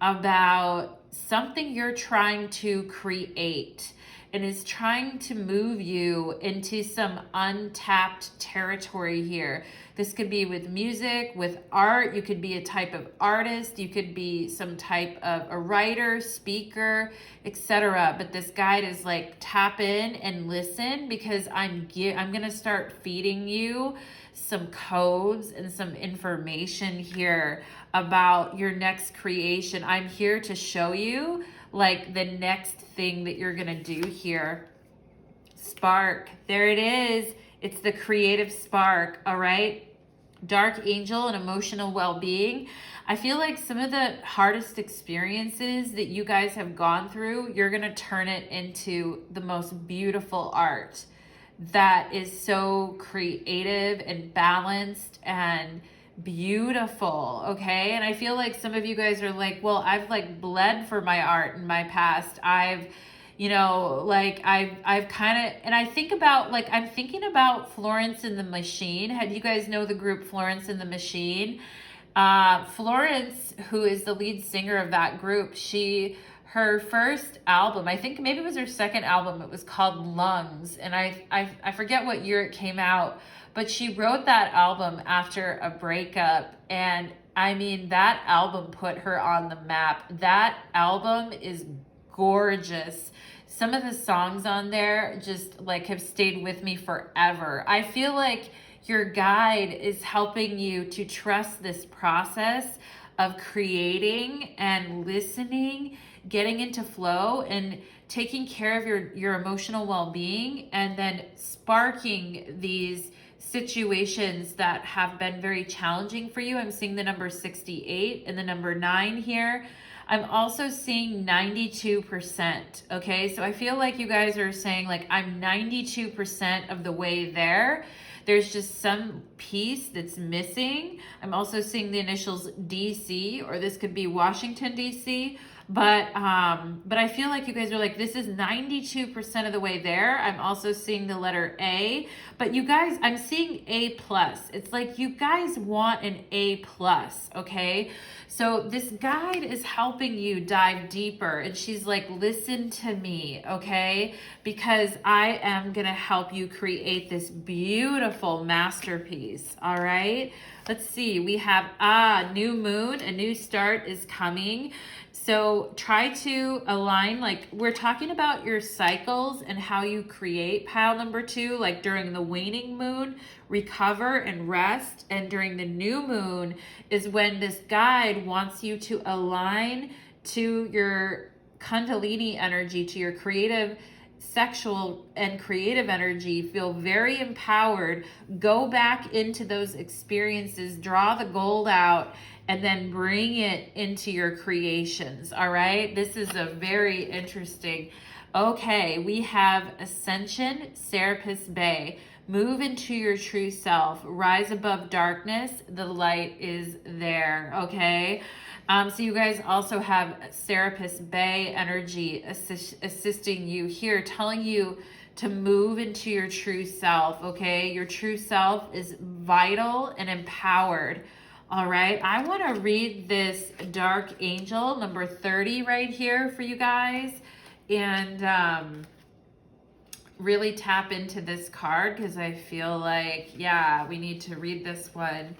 about something you're trying to create. and is trying to move you into some untapped territory here. This could be with music, with art. You could be a type of artist. You could be some type of a writer, speaker, etc. But this guide is like, tap in and listen, because I'm going to start feeding you some codes and some information here about your next creation. I'm here to show you like the next thing that you're going to do here. Spark. There it is. It's the creative spark. All right. Dark angel and emotional well-being. I feel like some of the hardest experiences that you guys have gone through, you're going to turn it into the most beautiful art that is so creative and balanced and beautiful. Okay. And I feel like some of you guys are like, well, I've like bled for my art in my past. I've kind of, and I think about like, I'm thinking about Florence and the Machine. Have you guys know the group Florence and the Machine? Florence, who is the lead singer of that group, her first album, I think maybe it was her second album, it was called Lungs. And I forget what year it came out, but she wrote that album after a breakup. And I mean, that album put her on the map. That album is gorgeous. Some of the songs on there just like have stayed with me forever. I feel like your guide is helping you to trust this process of creating and listening, getting into flow and taking care of your emotional well-being, and then sparking these situations that have been very challenging for you. I'm seeing the number 68 and the number 9 here. I'm also seeing 92%. Okay, so I feel like you guys are saying like, I'm 92% of the way there. There's just some piece that's missing. I'm also seeing the initials DC, or this could be Washington, DC. But I feel like you guys are like, this is 92% of the way there. I'm also seeing the letter A, but you guys, I'm seeing A+. It's like you guys want an A+, okay? So this guide is helping you dive deeper, and she's like, listen to me, okay? Because I am gonna help you create this beautiful masterpiece, all right? Let's see, we have new moon, a new start is coming. So try to align, like we're talking about your cycles and how you create pile number 2, like during the waning moon, recover and rest. And during the new moon is when this guide wants you to align to your Kundalini energy, to your creative, sexual and creative energy, feel very empowered, go back into those experiences, draw the gold out, and then bring it into your creations. All right. This is a very interesting. Okay. We have Ascension Serapis Bay. Move into your true self. Rise above darkness. The light is there. Okay. So you guys also have Serapis Bay energy assisting you here, telling you to move into your true self. Okay. Your true self is vital and empowered. All right, I want to read this Dark Angel, number 30 right here for you guys, and really tap into this card because I feel like, yeah, we need to read this one.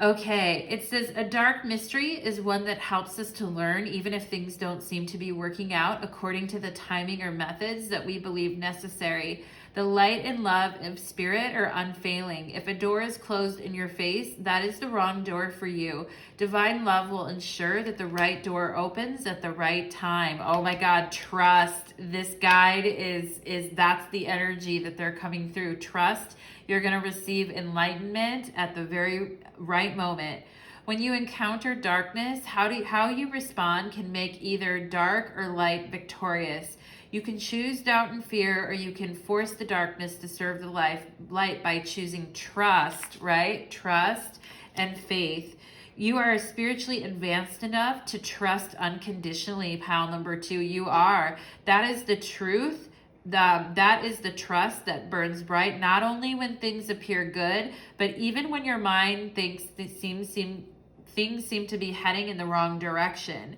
Okay, it says, a dark mystery is one that helps us to learn even if things don't seem to be working out according to the timing or methods that we believe necessary. The light and love of spirit are unfailing. If a door is closed in your face, that is the wrong door for you. Divine love will ensure that the right door opens at the right time. Oh my God, trust. This guide is that's the energy that they're coming through. Trust. You're going to receive enlightenment at the very right moment. When you encounter darkness, how you respond can make either dark or light victorious. You can choose doubt and fear, or you can force the darkness to serve the light by choosing trust, right? Trust and faith. You are spiritually advanced enough to trust unconditionally, pile number 2. You are. That is the truth. That is the trust that burns bright, not only when things appear good, but even when your mind thinks things seem to be heading in the wrong direction.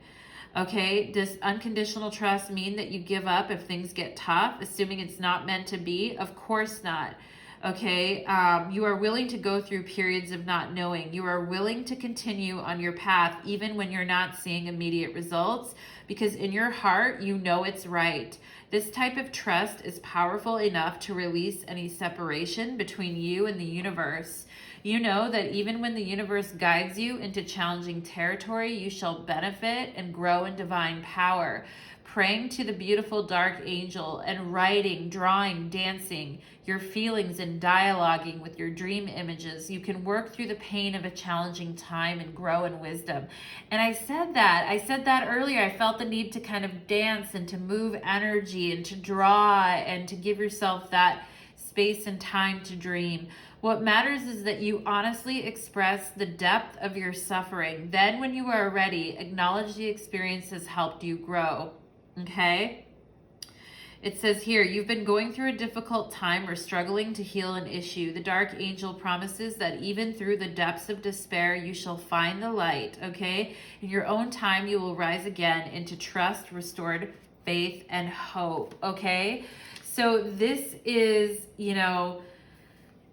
Okay, does unconditional trust mean that you give up if things get tough, assuming it's not meant to be? Of course not. Okay, you are willing to go through periods of not knowing. You are willing to continue on your path even when you're not seeing immediate results, because in your heart, you know it's right. This type of trust is powerful enough to release any separation between you and the universe. You know that even when the universe guides you into challenging territory, you shall benefit and grow in divine power. Praying to the beautiful dark angel and writing, drawing, dancing, your feelings and dialoguing with your dream images, you can work through the pain of a challenging time and grow in wisdom. And I said that earlier. I felt the need to kind of dance and to move energy and to draw and to give yourself that space and time to dream. What matters is that you honestly express the depth of your suffering. Then when you are ready, acknowledge the experience has helped you grow. Okay? It says here, you've been going through a difficult time or struggling to heal an issue. The dark angel promises that even through the depths of despair, you shall find the light. Okay? In your own time, you will rise again into trust, restored faith, and hope. Okay? So this is,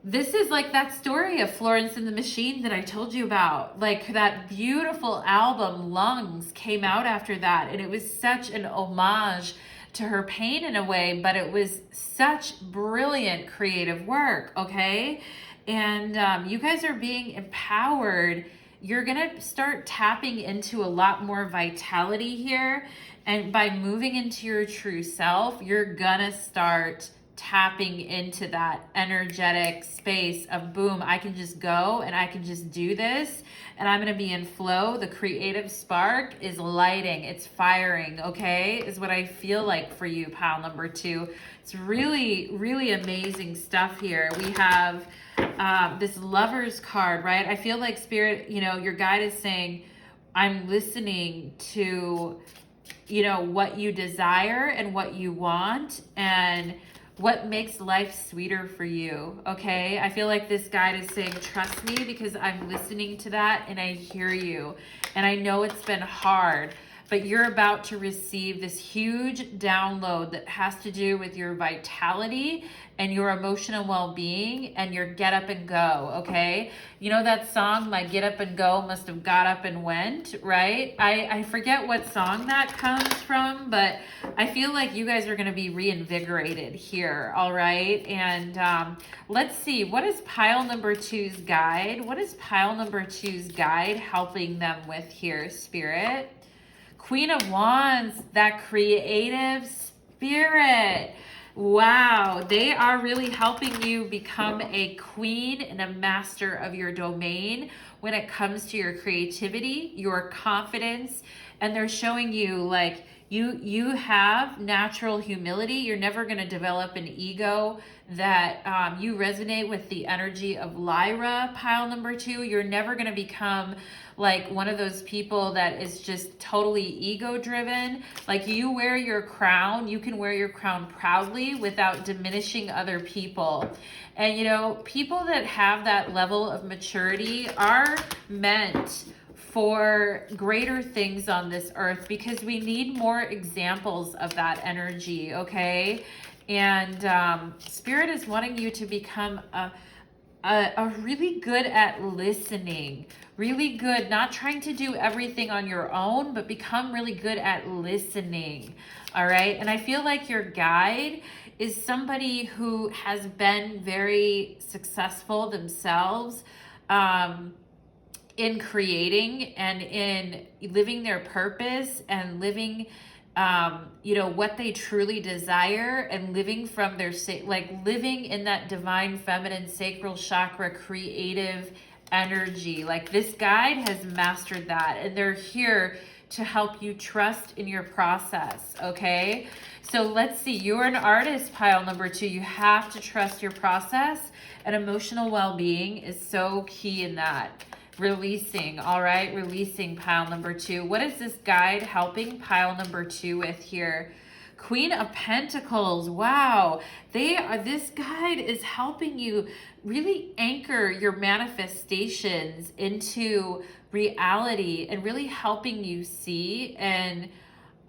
this is like that story of Florence and the Machine that I told you about. Like that beautiful album, Lungs, came out after that. And it was such an homage to her pain in a way, but it was such brilliant creative work, okay? And you guys are being empowered. You're going to start tapping into a lot more vitality here. And by moving into your true self, you're going to start tapping into that energetic space of boom, I can just go and I can just do this and I'm going to be in flow. The creative spark is lighting, it's firing, okay, is what I feel like for you, pile number 2. It's really, really amazing stuff here. We have this Lover's card, right? I feel like Spirit, your guide is saying, I'm listening to, what you desire and what you want and what makes life sweeter for you, okay? I feel like this guide is saying, trust me, because I'm listening to that and I hear you. And I know it's been hard, but you're about to receive this huge download that has to do with your vitality and your emotional well-being and your get up and go, okay? You know that song, My Get Up and Go Must Have Got Up and Went, right? I forget what song that comes from, but I feel like you guys are going to be reinvigorated here, all right? And let's see, what is pile number 2's guide? What is pile number 2's guide helping them with here, Spirit? Queen of Wands, that creative spirit. Wow, they are really helping you become a queen and a master of your domain when it comes to your creativity, your confidence, and they're showing you like you have natural humility. You're never going to develop an ego that you resonate with the energy of Lyra, pile number 2. You're never going to become like one of those people that is just totally ego driven. Like you wear your crown, you can wear your crown proudly without diminishing other people. And people that have that level of maturity are meant for greater things on this earth because we need more examples of that energy, okay? And Spirit is wanting you to become a really good at listening, really good, not trying to do everything on your own, but become really good at listening, all right? And I feel like your guide is somebody who has been very successful themselves, in creating and in living their purpose and living, what they truly desire and living from their, living in that divine feminine sacral chakra creative energy. Like this guide has mastered that and they're here to help you trust in your process, okay? So let's see, you're an artist, pile number 2. You have to trust your process, and emotional well-being is so key in that. Releasing, all right? Releasing, pile number 2. What is this guide helping pile number 2 with here? Queen of Pentacles. Wow. This guide is helping you really anchor your manifestations into reality and really helping you see. And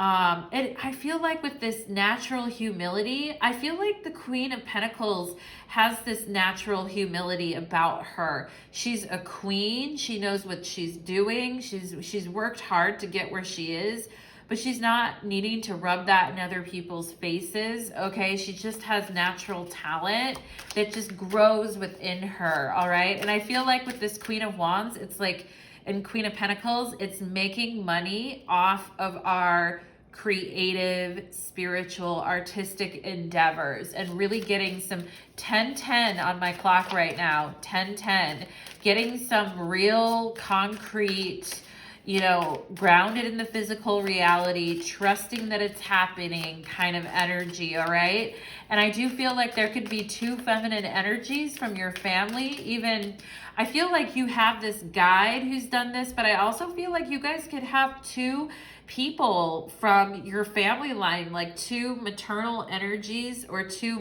I feel like with this natural humility, I feel like the Queen of Pentacles has this natural humility about her. She's a queen. She knows what she's doing. She's worked hard to get where she is, but she's not needing to rub that in other people's faces, okay? She just has natural talent that just grows within her, all right? And I feel like with this Queen of Wands, it's like, and Queen of Pentacles, it's making money off of our creative, spiritual, artistic endeavors and really getting some 10-10 on my clock right now, 10-10, getting some real concrete, you know, grounded in the physical reality, trusting that it's happening kind of energy, all right? And I do feel like there could be two feminine energies from your family. Even, I feel like you have this guide who's done this, but I also feel like you guys could have two people from your family line, like two maternal energies or two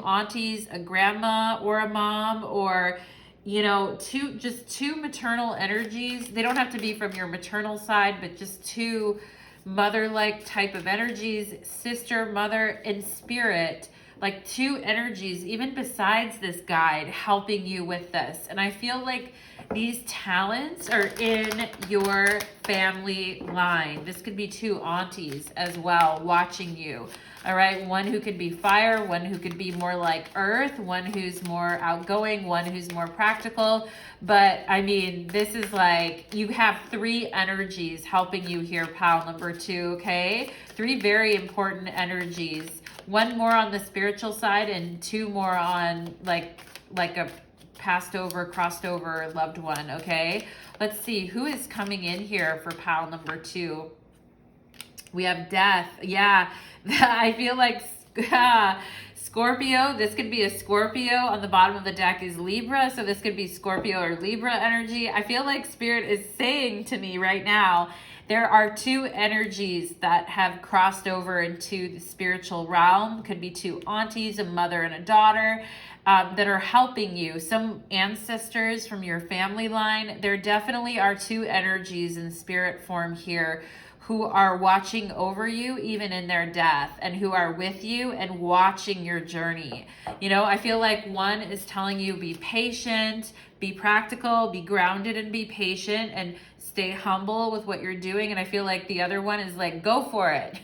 aunties, a grandma or a mom, or you know, two maternal energies. They don't have to be from your maternal side, but just two mother-like type of energies, sister, mother, and spirit, like two energies, even besides this guide, helping you with this. And I feel like these talents are in your family line. This could be two aunties as well watching you. All right, one who could be fire, one who could be more like earth, one who's more outgoing, one who's more practical. But I mean, this is like, you have three energies helping you here, pile number two, okay? Three very important energies. One more on the spiritual side and two more on like a passed over, crossed over loved one, okay? Let's see, who is coming in here for pile number two? We have death. Yeah, I feel like Scorpio. This could be a Scorpio. On the bottom of the deck is Libra. So this could be Scorpio or Libra energy. I feel like Spirit is saying to me right now, there are two energies that have crossed over into the spiritual realm. Could be two aunties, a mother and a daughter, that are helping you. Some ancestors from your family line. There definitely are two energies in spirit form here who are watching over you even in their death, and who are with you and watching your journey. You know, I feel like one is telling you be patient, be practical, be grounded and be patient, and stay humble with what you're doing. And I feel like the other one is like, go for it.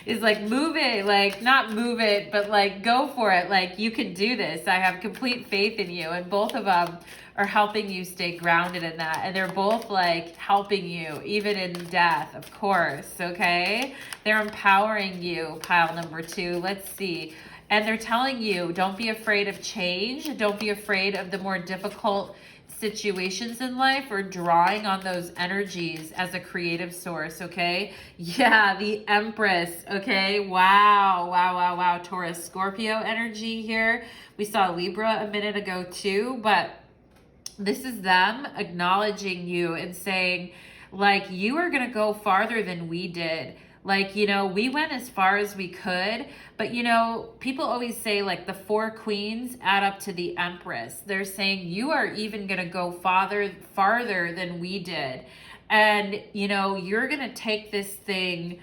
Is like, move it, like not move it, but like go for it. Like, you can do this. I have complete faith in you. And both of them are helping you stay grounded in that. And they're both like helping you even in death, of course, okay? They're empowering you, pile number two. Let's see. And they're telling you, don't be afraid of change. Don't be afraid of the more difficult situations in life, or drawing on those energies as a creative source, okay? Yeah, the Empress, okay? Wow. Taurus, Scorpio energy here. We saw Libra a minute ago too, but this is them acknowledging you and saying, like, you are going to go farther than we did. Like, you know, we went as far as we could, but you know, people always say like the four queens add up to the Empress. They're saying you are even going to go farther than we did. And you know, you're going to take this thing,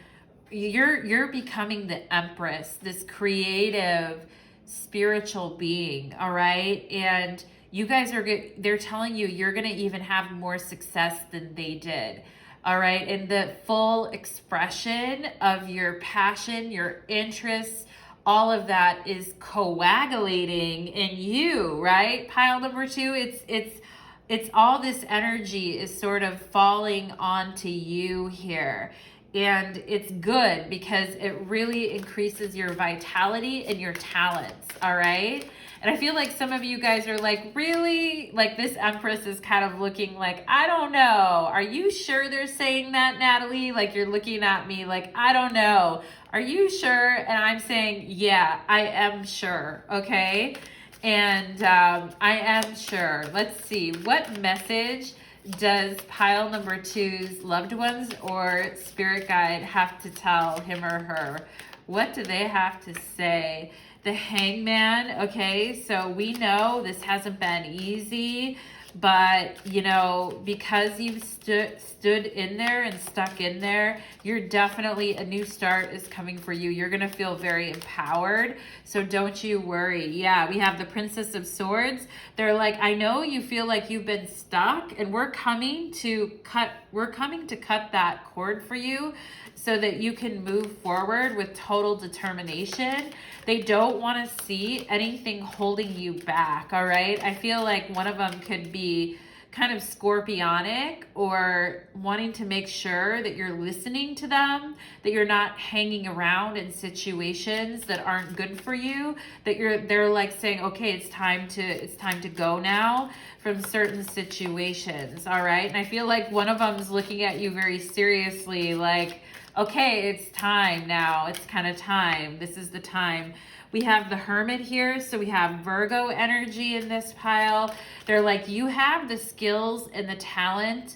you're becoming the Empress, this creative, spiritual being, all right? And you guys are good. They're telling you you're going to even have more success than they did. All right. And the full expression of your passion, your interests, all of that is coagulating in you, right? Pile number two, it's all this energy is sort of falling onto you here. And it's good because it really increases your vitality and your talents. All right. And I feel like some of you guys are like, really? Like, this Empress is kind of looking like, I don't know. Are you sure they're saying that, Natalie? Like, you're looking at me like, I don't know. Are you sure? And I'm saying, yeah, I am sure. Okay. And I am sure. Let's see. What message does pile number 2's loved ones or spirit guide have to tell him or her? What do they have to say? The Hangman, okay, so we know this hasn't been easy, but, you know, because you've stood in there and stuck in there, you're definitely, a new start is coming for you. You're going to feel very empowered, so don't you worry. Yeah, we have the Princess of Swords. They're like, I know you feel like you've been stuck, and we're coming to cut that cord for you so that you can move forward with total determination. They don't want to see anything holding you back, all right? I feel like one of them could be kind of scorpionic or wanting to make sure that you're listening to them, that you're not hanging around in situations that aren't good for you, that they're like saying, okay, it's time to go now from certain situations, all right? And I feel like one of them is looking at you very seriously, like, okay, it's time now. It's kind of time. This is the time. We have the Hermit here. So we have Virgo energy in this pile. They're like, you have the skills and the talent,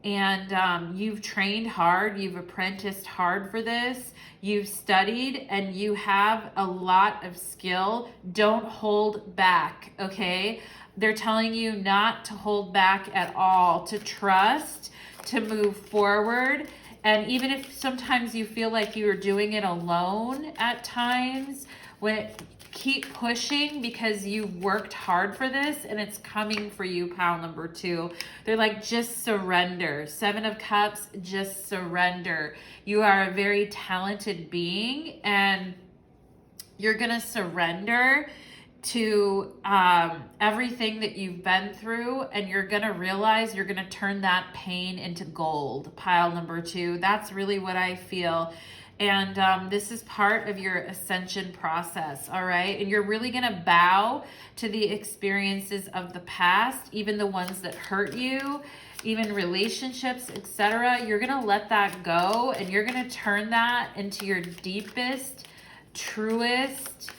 and you've trained hard. You've apprenticed hard for this. You've studied and you have a lot of skill. Don't hold back, okay? They're telling you not to hold back at all, to trust, to move forward. And even if sometimes you feel like you are doing it alone at times, keep pushing because you worked hard for this and it's coming for you, pile number 2. They're like, just surrender. 7 of Cups, just surrender. You are a very talented being and you're going to surrender to everything that you've been through, and you're gonna realize you're gonna turn that pain into gold, pile number 2. That's really what I feel. And this is part of your ascension process, all right? And you're really gonna bow to the experiences of the past, even the ones that hurt you, even relationships, etc. You're gonna let that go, and you're gonna turn that into your deepest, truest,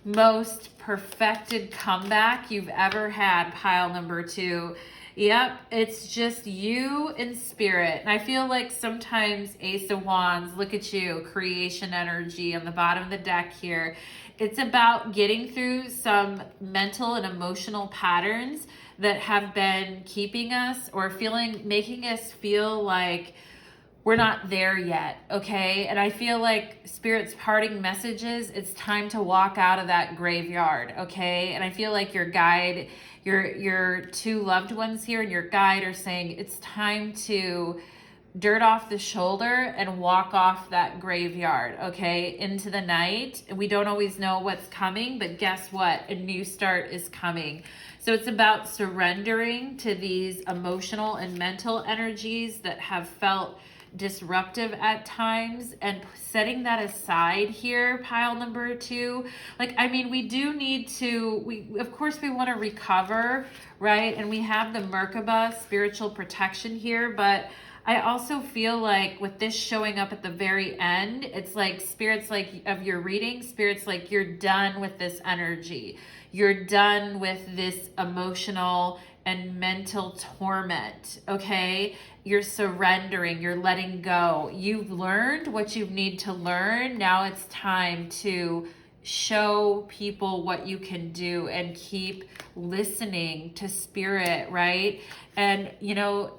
most perfected comeback you've ever had, pile number 2. Yep, it's just you in spirit. And I feel like sometimes Ace of Wands, look at you, creation energy on the bottom of the deck here. It's about getting through some mental and emotional patterns that have been keeping us or making us feel like we're not there yet, okay? And I feel like Spirit's parting messages, it's time to walk out of that graveyard, okay? And I feel like your guide, your 2 loved ones here and your guide are saying it's time to dirt off the shoulder and walk off that graveyard, okay? Into the night. We don't always know what's coming, but guess what? A new start is coming. So it's about surrendering to these emotional and mental energies that have felt disruptive at times and setting that aside here, pile number 2. Like, I mean, we do need to, of course we want to recover, right? And we have the Merkaba spiritual protection here, but I also feel like with this showing up at the very end, it's like Spirit's like, of your reading, Spirit's like, you're done with this energy. You're done with this emotional and mental torment, okay? You're surrendering, you're letting go. You've learned what you need to learn. Now it's time to show people what you can do and keep listening to Spirit, right? And, you know,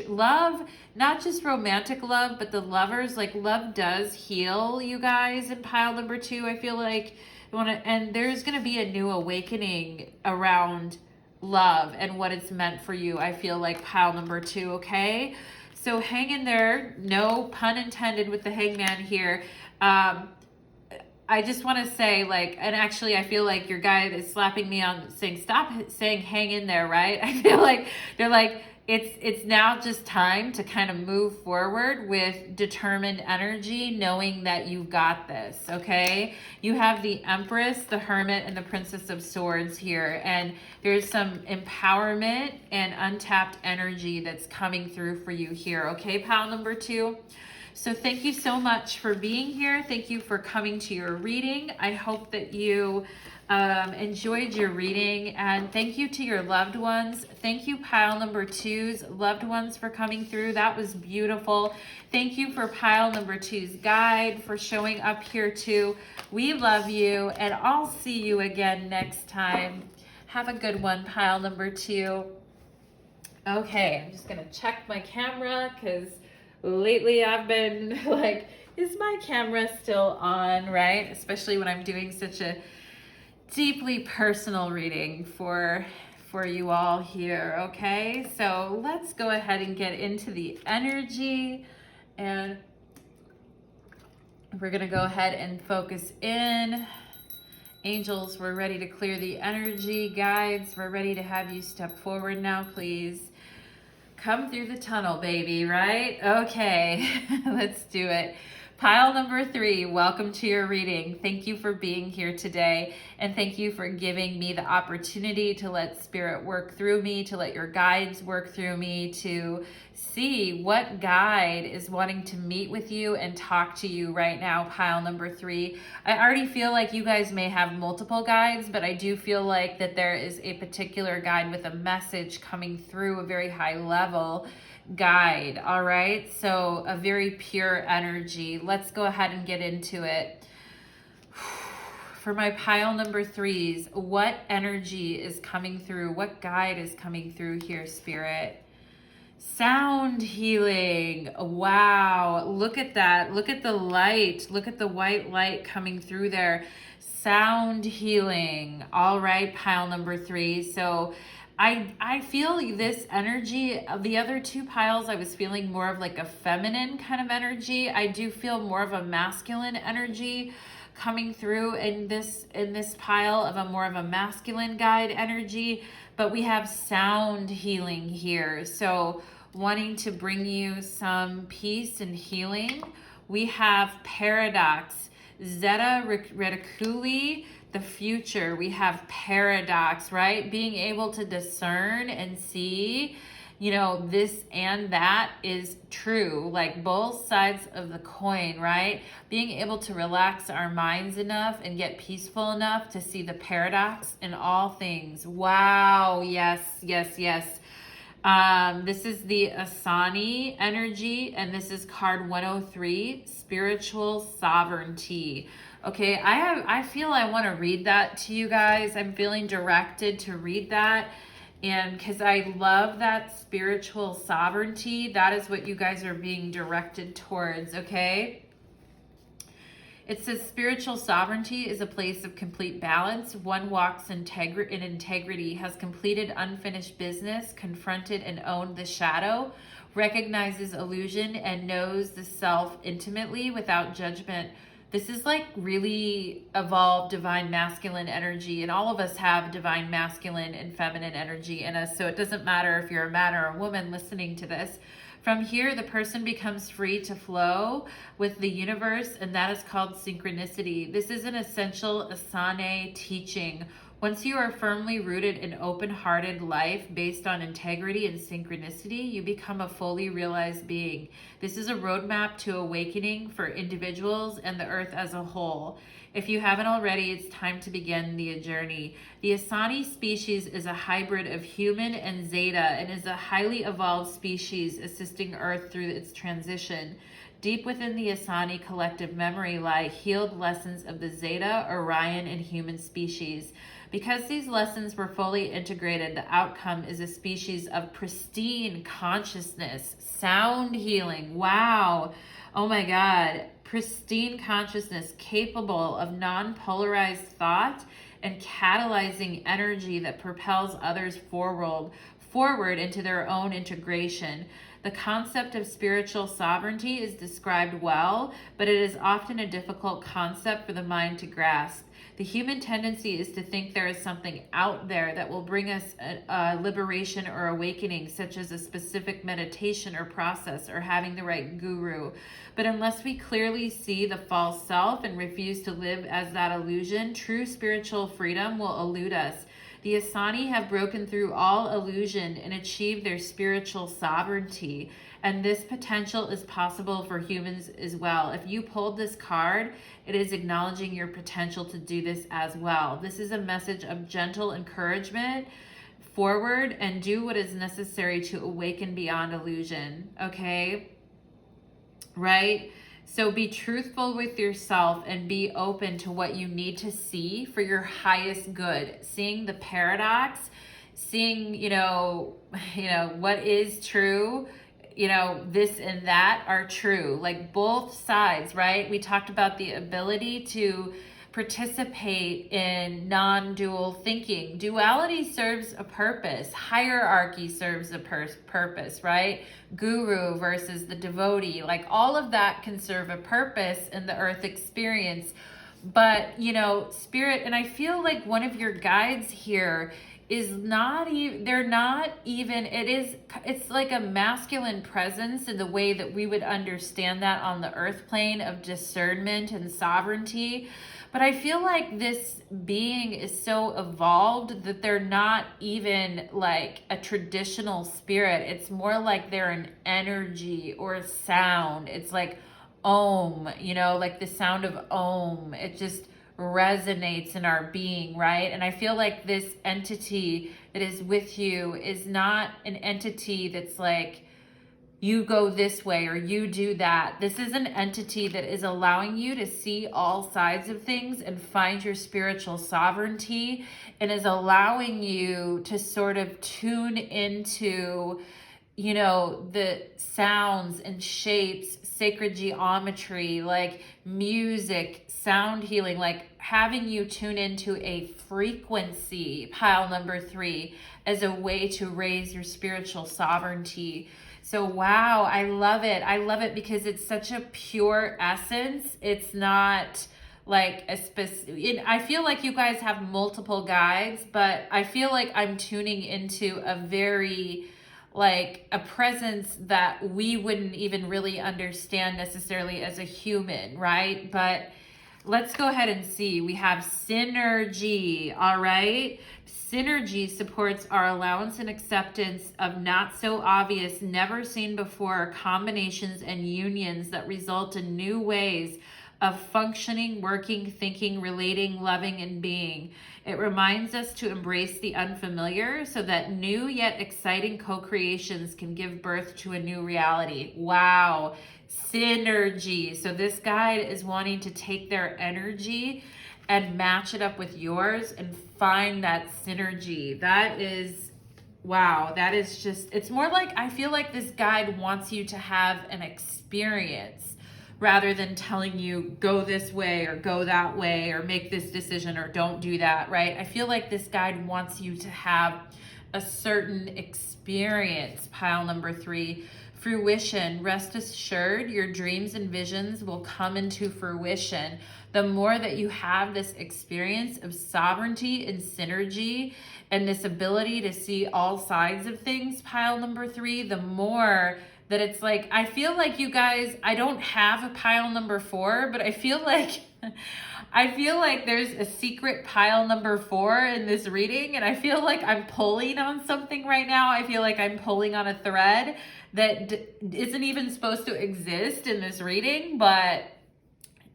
love, not just romantic love, but the lovers, like love does heal, you guys, in pile number 2. I feel like and there's going to be a new awakening around love and what it's meant for you. I feel like pile number 2, okay? So hang in there. No pun intended with the Hangman here. I just want to say, like, and actually I feel like your guide is slapping me on saying, stop saying hang in there, right? I feel like they're like, it's now just time to kind of move forward with determined energy, knowing that you've got this, okay? You have the Empress, the Hermit, and the Princess of Swords here, and there's some empowerment and untapped energy that's coming through for you here, okay, pile number 2? So thank you so much for being here. Thank you for coming to your reading. I hope that you Enjoyed your reading, and thank you to your loved ones. Thank you, pile number 2's loved ones, for coming through. That was beautiful. Thank you for pile number 2's guide for showing up here too. We love you, and I'll see you again next time. Have a good one, pile number 2. Okay, I'm just gonna check my camera because lately I've been like, is my camera still on, right? Especially when I'm doing such a deeply personal reading for you all here. Okay, so let's go ahead and get into the energy, and we're gonna go ahead and focus in. Angels, we're ready to clear the energy. Guides, we're ready to have you step forward now. Please come through the tunnel, baby, right? Okay, let's do it. Pile number 3, welcome to your reading. Thank you for being here today, and thank you for giving me the opportunity to let Spirit work through me, to let your guides work through me, to see what guide is wanting to meet with you and talk to you right now, pile number 3. I already feel like you guys may have multiple guides, but I do feel like that there is a particular guide with a message coming through, a very high level guide. All right, so a very pure energy. Let's go ahead and get into it. For my pile number 3's, what energy is coming through? What guide is coming through here, Spirit? Sound healing. Wow, look at that. Look at the light. Look at the white light coming through there. Sound healing. All right, pile number 3. So I feel this energy. The other 2 piles, I was feeling more of like a feminine kind of energy. I do feel more of a masculine energy coming through in this pile of a more of a masculine guide energy, but we have sound healing here. So wanting to bring you some peace and healing. We have paradox, Zeta Reticuli, the future. We have paradox, right? Being able to discern and see, you know, this and that is true, like both sides of the coin, right? Being able to relax our minds enough and get peaceful enough to see the paradox in all things. Wow, yes, yes, yes. This is the Asani energy, and this is card 103, spiritual sovereignty. Okay, I feel I want to read that to you guys. I'm feeling directed to read that, and because I love that spiritual sovereignty, that is what you guys are being directed towards, okay? It says spiritual sovereignty is a place of complete balance. One walks in integrity, has completed unfinished business, confronted and owned the shadow, recognizes illusion, and knows the self intimately without judgment. This is like really evolved divine masculine energy, and all of us have divine masculine and feminine energy in us. So it doesn't matter if you're a man or a woman listening to this. From here, the person becomes free to flow with the universe, and that is called synchronicity. This is an essential Asane teaching. Once you are firmly rooted in open-hearted life based on integrity and synchronicity, you become a fully realized being. This is a roadmap to awakening for individuals and the earth as a whole. If you haven't already, it's time to begin the journey. The Asani species is a hybrid of human and Zeta and is a highly evolved species assisting Earth through its transition. Deep within the Asani collective memory lie healed lessons of the Zeta, Orion, and human species. Because these lessons were fully integrated, the outcome is a species of pristine consciousness, sound healing. Wow. Oh my God. Pristine consciousness capable of non-polarized thought and catalyzing energy that propels others forward into their own integration. The concept of spiritual sovereignty is described well, but it is often a difficult concept for the mind to grasp. The human tendency is to think there is something out there that will bring us a liberation or awakening, such as a specific meditation or process or having the right guru. But unless we clearly see the false self and refuse to live as that illusion, true spiritual freedom will elude us. The Asani have broken through all illusion and achieved their spiritual sovereignty. And this potential is possible for humans as well. If you pulled this card, it is acknowledging your potential to do this as well. This is a message of gentle encouragement forward and do what is necessary to awaken beyond illusion, okay? Right? So be truthful with yourself and be open to what you need to see for your highest good. Seeing the paradox, seeing, what is true, this and that are true, like both sides, right? We talked about the ability to participate in non-dual thinking. Duality serves a purpose. Hierarchy serves a purpose, right? Guru versus the devotee, like all of that can serve a purpose in the earth experience. But, spirit, and I feel like one of your guides here is not even, it's like a masculine presence in the way that we would understand that on the earth plane of discernment and sovereignty. But I feel like this being is so evolved that they're not even like a traditional spirit. It's more like they're an energy or a sound. It's like Om, like the sound of Om. It just resonates in our being, right? And I feel like this entity that is with you is not an entity that's like, you go this way or you do that. This is an entity that is allowing you to see all sides of things and find your spiritual sovereignty, and is allowing you to sort of tune into, the sounds and shapes, sacred geometry, like music, sound healing, like having you tune into a frequency, pile number 3, as a way to raise your spiritual sovereignty. So, wow, I love it. I love it because it's such a pure essence. It's not like a specific, I feel like you guys have multiple guides, but I feel like I'm tuning into a very, like a presence that we wouldn't even really understand necessarily as a human, right? But let's go ahead and see. We have synergy, all right? Synergy supports our allowance and acceptance of not so obvious, never seen before combinations and unions that result in new ways of functioning, working, thinking, relating, loving, and being. It reminds us to embrace the unfamiliar so that new yet exciting co-creations can give birth to a new reality. Wow. Synergy. So this guide is wanting to take their energy and match it up with yours and find that synergy. That is, wow, that is just, it's more like, I feel like this guide wants you to have an experience rather than telling you go this way or go that way or make this decision or don't do that, right? I feel like this guide wants you to have a certain experience, pile number 3. Fruition. Rest assured, your dreams and visions will come into fruition. The more that you have this experience of sovereignty and synergy and this ability to see all sides of things, pile number 3, the more that it's like, I feel like you guys, I don't have a pile number 4, but I feel like there's a secret pile number 4 in this reading, and I feel like I'm pulling on something right now. I feel like I'm pulling on a thread that isn't even supposed to exist in this reading, but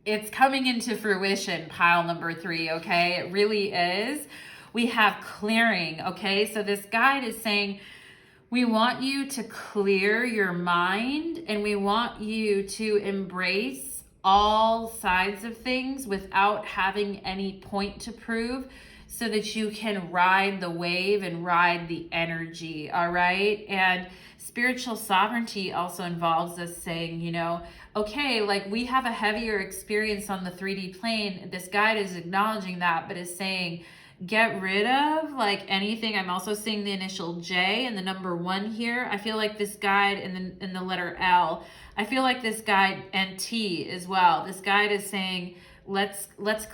it's coming into fruition, pile number 3, okay? It really is. We have clearing, okay? So this guide is saying, we want you to clear your mind, and we want you to embrace all sides of things without having any point to prove, so that you can ride the wave and ride the energy, all right? And spiritual sovereignty also involves us saying, okay, like we have a heavier experience on the 3D plane. This guide is acknowledging that, but is saying, get rid of like anything. I'm also seeing the initial J and the number 1 here. I feel like this guide in the letter L, I feel like this guide, and T as well. This guide is saying, let's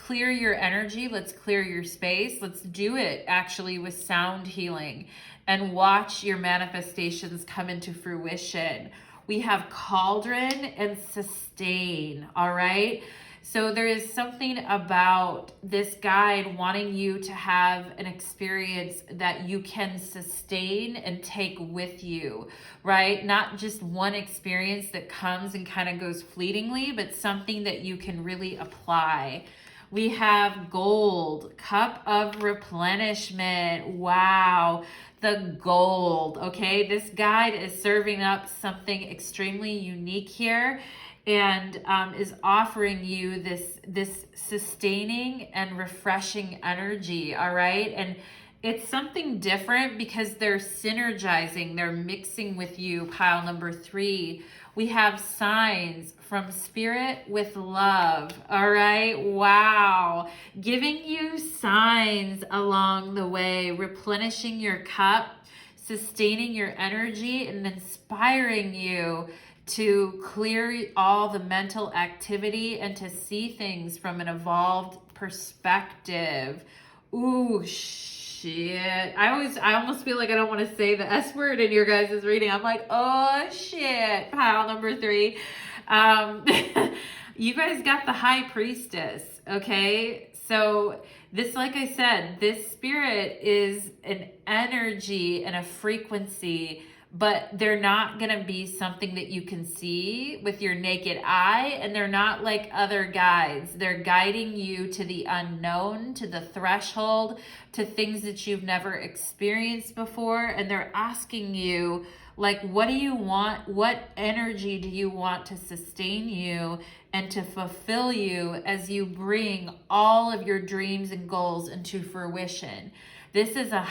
clear your energy. Let's clear your space. Let's do it actually with sound healing and watch your manifestations come into fruition. We have cauldron and sustain. All right. So there is something about this guide wanting you to have an experience that you can sustain and take with you, right? Not just one experience that comes and kind of goes fleetingly, but something that you can really apply. We have gold, cup of replenishment. Wow, the gold, okay? This guide is serving up something extremely unique here, and is offering you this sustaining and refreshing energy, all right? And it's something different because they're synergizing, they're mixing with you, pile number 3. We have signs from spirit with love, all right? Wow. Giving you signs along the way, replenishing your cup, sustaining your energy, and inspiring you to clear all the mental activity and to see things from an evolved perspective. Ooh, shit. I almost feel like I don't want to say the S word in your guys' reading. I'm like, oh shit, pile number 3. You guys got the High Priestess, okay? So this, like I said, this spirit is an energy and a frequency, but they're not going to be something that you can see with your naked eye, and they're not like other guides. They're guiding you to the unknown, to the threshold, to things that you've never experienced before, and they're asking you, like, what do you want? What energy do you want to sustain you and to fulfill you as you bring all of your dreams and goals into fruition? This is a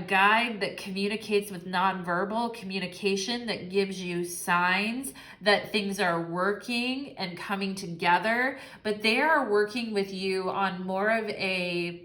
guide that communicates with nonverbal communication, that gives you signs that things are working and coming together, but they are working with you on more of a,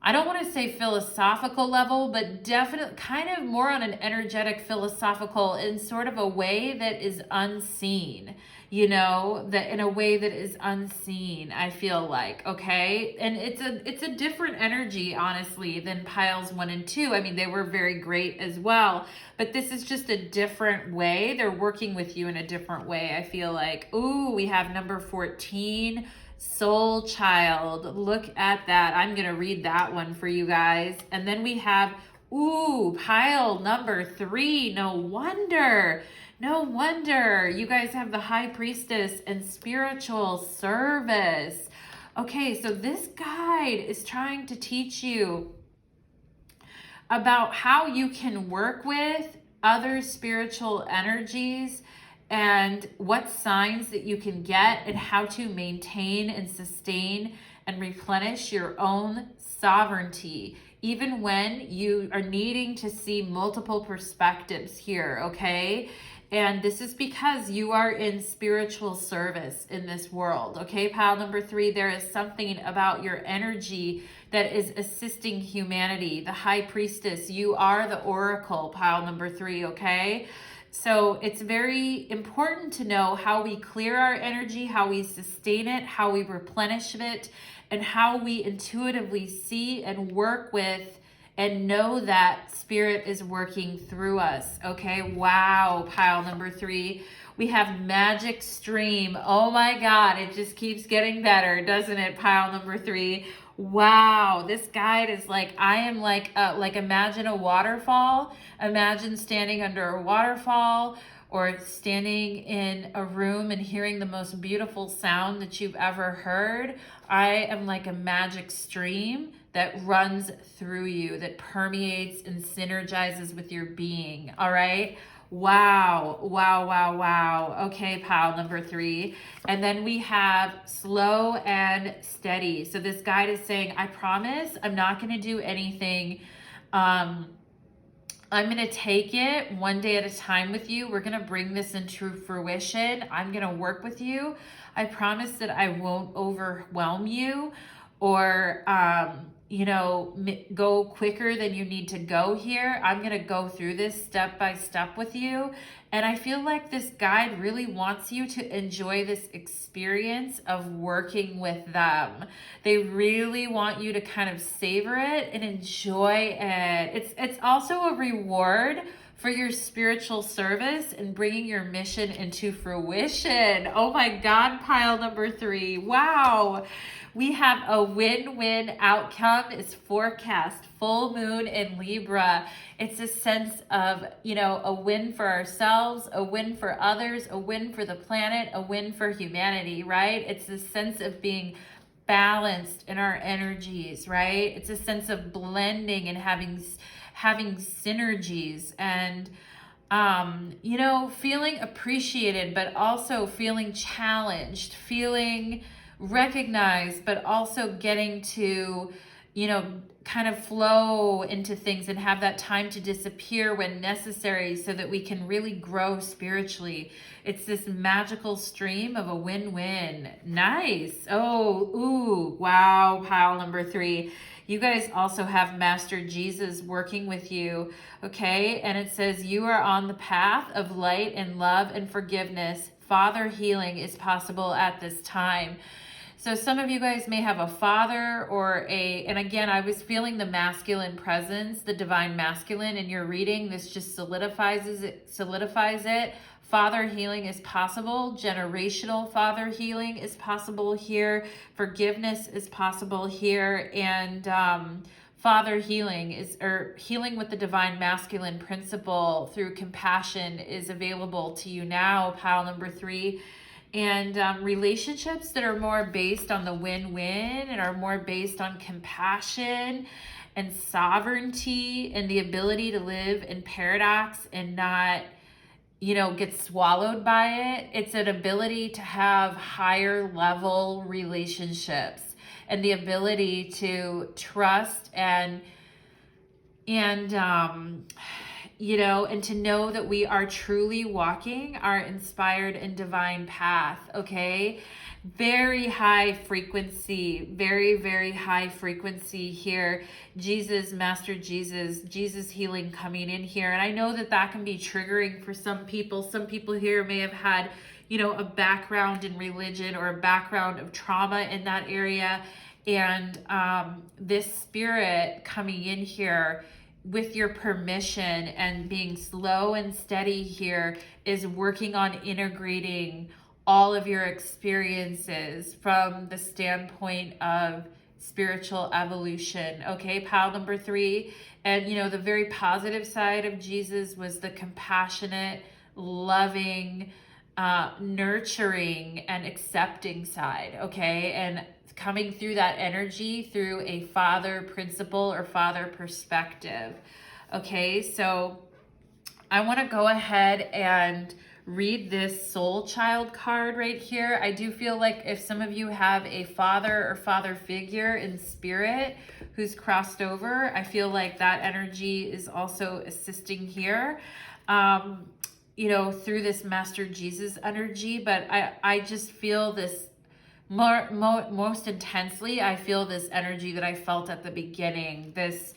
I don't want to say philosophical level, but definitely kind of more on an energetic philosophical, in sort of a way that is unseen, you know, that in a way that is unseen, I feel like, okay? And it's a different energy, honestly, than piles 1 and 2. I mean, they were very great as well, but this is just a different way. They're working with you in a different way, I feel like. Ooh, we have number 14, Soul Child. Look at that. I'm going to read that one for you guys. And then we have, ooh, pile number 3. No wonder you guys have the High Priestess and spiritual service. Okay, so this guide is trying to teach you about how you can work with other spiritual energies and what signs that you can get and how to maintain and sustain and replenish your own sovereignty, even when you are needing to see multiple perspectives here, okay? And this is because you are in spiritual service in this world, okay? Pile number 3, there is something about your energy that is assisting humanity. The High Priestess, you are the oracle, pile number 3, okay? So it's very important to know how we clear our energy, how we sustain it, how we replenish it, and how we intuitively see and work with and know that spirit is working through us, okay? Wow, pile number 3. We have Magic Stream. Oh my God, it just keeps getting better, doesn't it, pile number 3? Wow, this guide is like, I am like imagine a waterfall. Imagine standing under a waterfall or standing in a room and hearing the most beautiful sound that you've ever heard. I am like a magic stream that runs through you, that permeates and synergizes with your being, all right? Wow, wow, wow, wow. Okay, pile number 3. And then we have slow and steady. So this guide is saying, I promise I'm not going to do anything. I'm going to take it one day at a time with you. We're going to bring this into fruition. I'm going to work with you. I promise that I won't overwhelm you or, you know, go quicker than you need to go here. I'm going to go through this step by step with you. And I feel like this guide really wants you to enjoy this experience of working with them. They really want you to kind of savor it and enjoy it. It's also a reward for your spiritual service and bringing your mission into fruition. Oh my God, pile number 3. Wow. We have a win-win outcome is forecast, full moon in Libra. It's a sense of, a win for ourselves, a win for others, a win for the planet, a win for humanity, right? It's the sense of being balanced in our energies, right? It's a sense of blending and having synergies and feeling appreciated, but also feeling challenged, feeling recognized, but also getting to, kind of flow into things and have that time to disappear when necessary so that we can really grow spiritually. It's this magical stream of a win-win. Nice. Oh, ooh, wow, pile number 3. You guys also have Master Jesus working with you, okay? And it says, you are on the path of light and love and forgiveness. Father healing is possible at this time. So some of you guys may have a father or and again, I was feeling the masculine presence, the divine masculine in your reading. This just solidifies it. Father healing is possible. Generational father healing is possible here. Forgiveness is possible here. And father healing healing with the divine masculine principle through compassion is available to you now, pile number 3. And relationships that are more based on the win-win and are more based on compassion and sovereignty and the ability to live in paradox and not, get swallowed by it. It's an ability to have higher level relationships and the ability to trust and to know that we are truly walking our inspired and divine path, okay? Very high frequency, very, very high frequency here. Master Jesus healing coming in here. And I know that can be triggering for some people. Some people here may have had, a background in religion or a background of trauma in that area. And this spirit coming in here with your permission and being slow and steady here is working on integrating all of your experiences from the standpoint of spiritual evolution. Okay, pile number 3. And the very positive side of Jesus was the compassionate, loving, nurturing, and accepting side. Okay, and coming through that energy through a father principle or father perspective. Okay, so I want to go ahead and read this soul child card right here. I do feel like if some of you have a father or father figure in spirit who's crossed over, I feel like that energy is also assisting here, through this Master Jesus energy. But I just feel this most intensely. I feel this energy that I felt at the beginning, this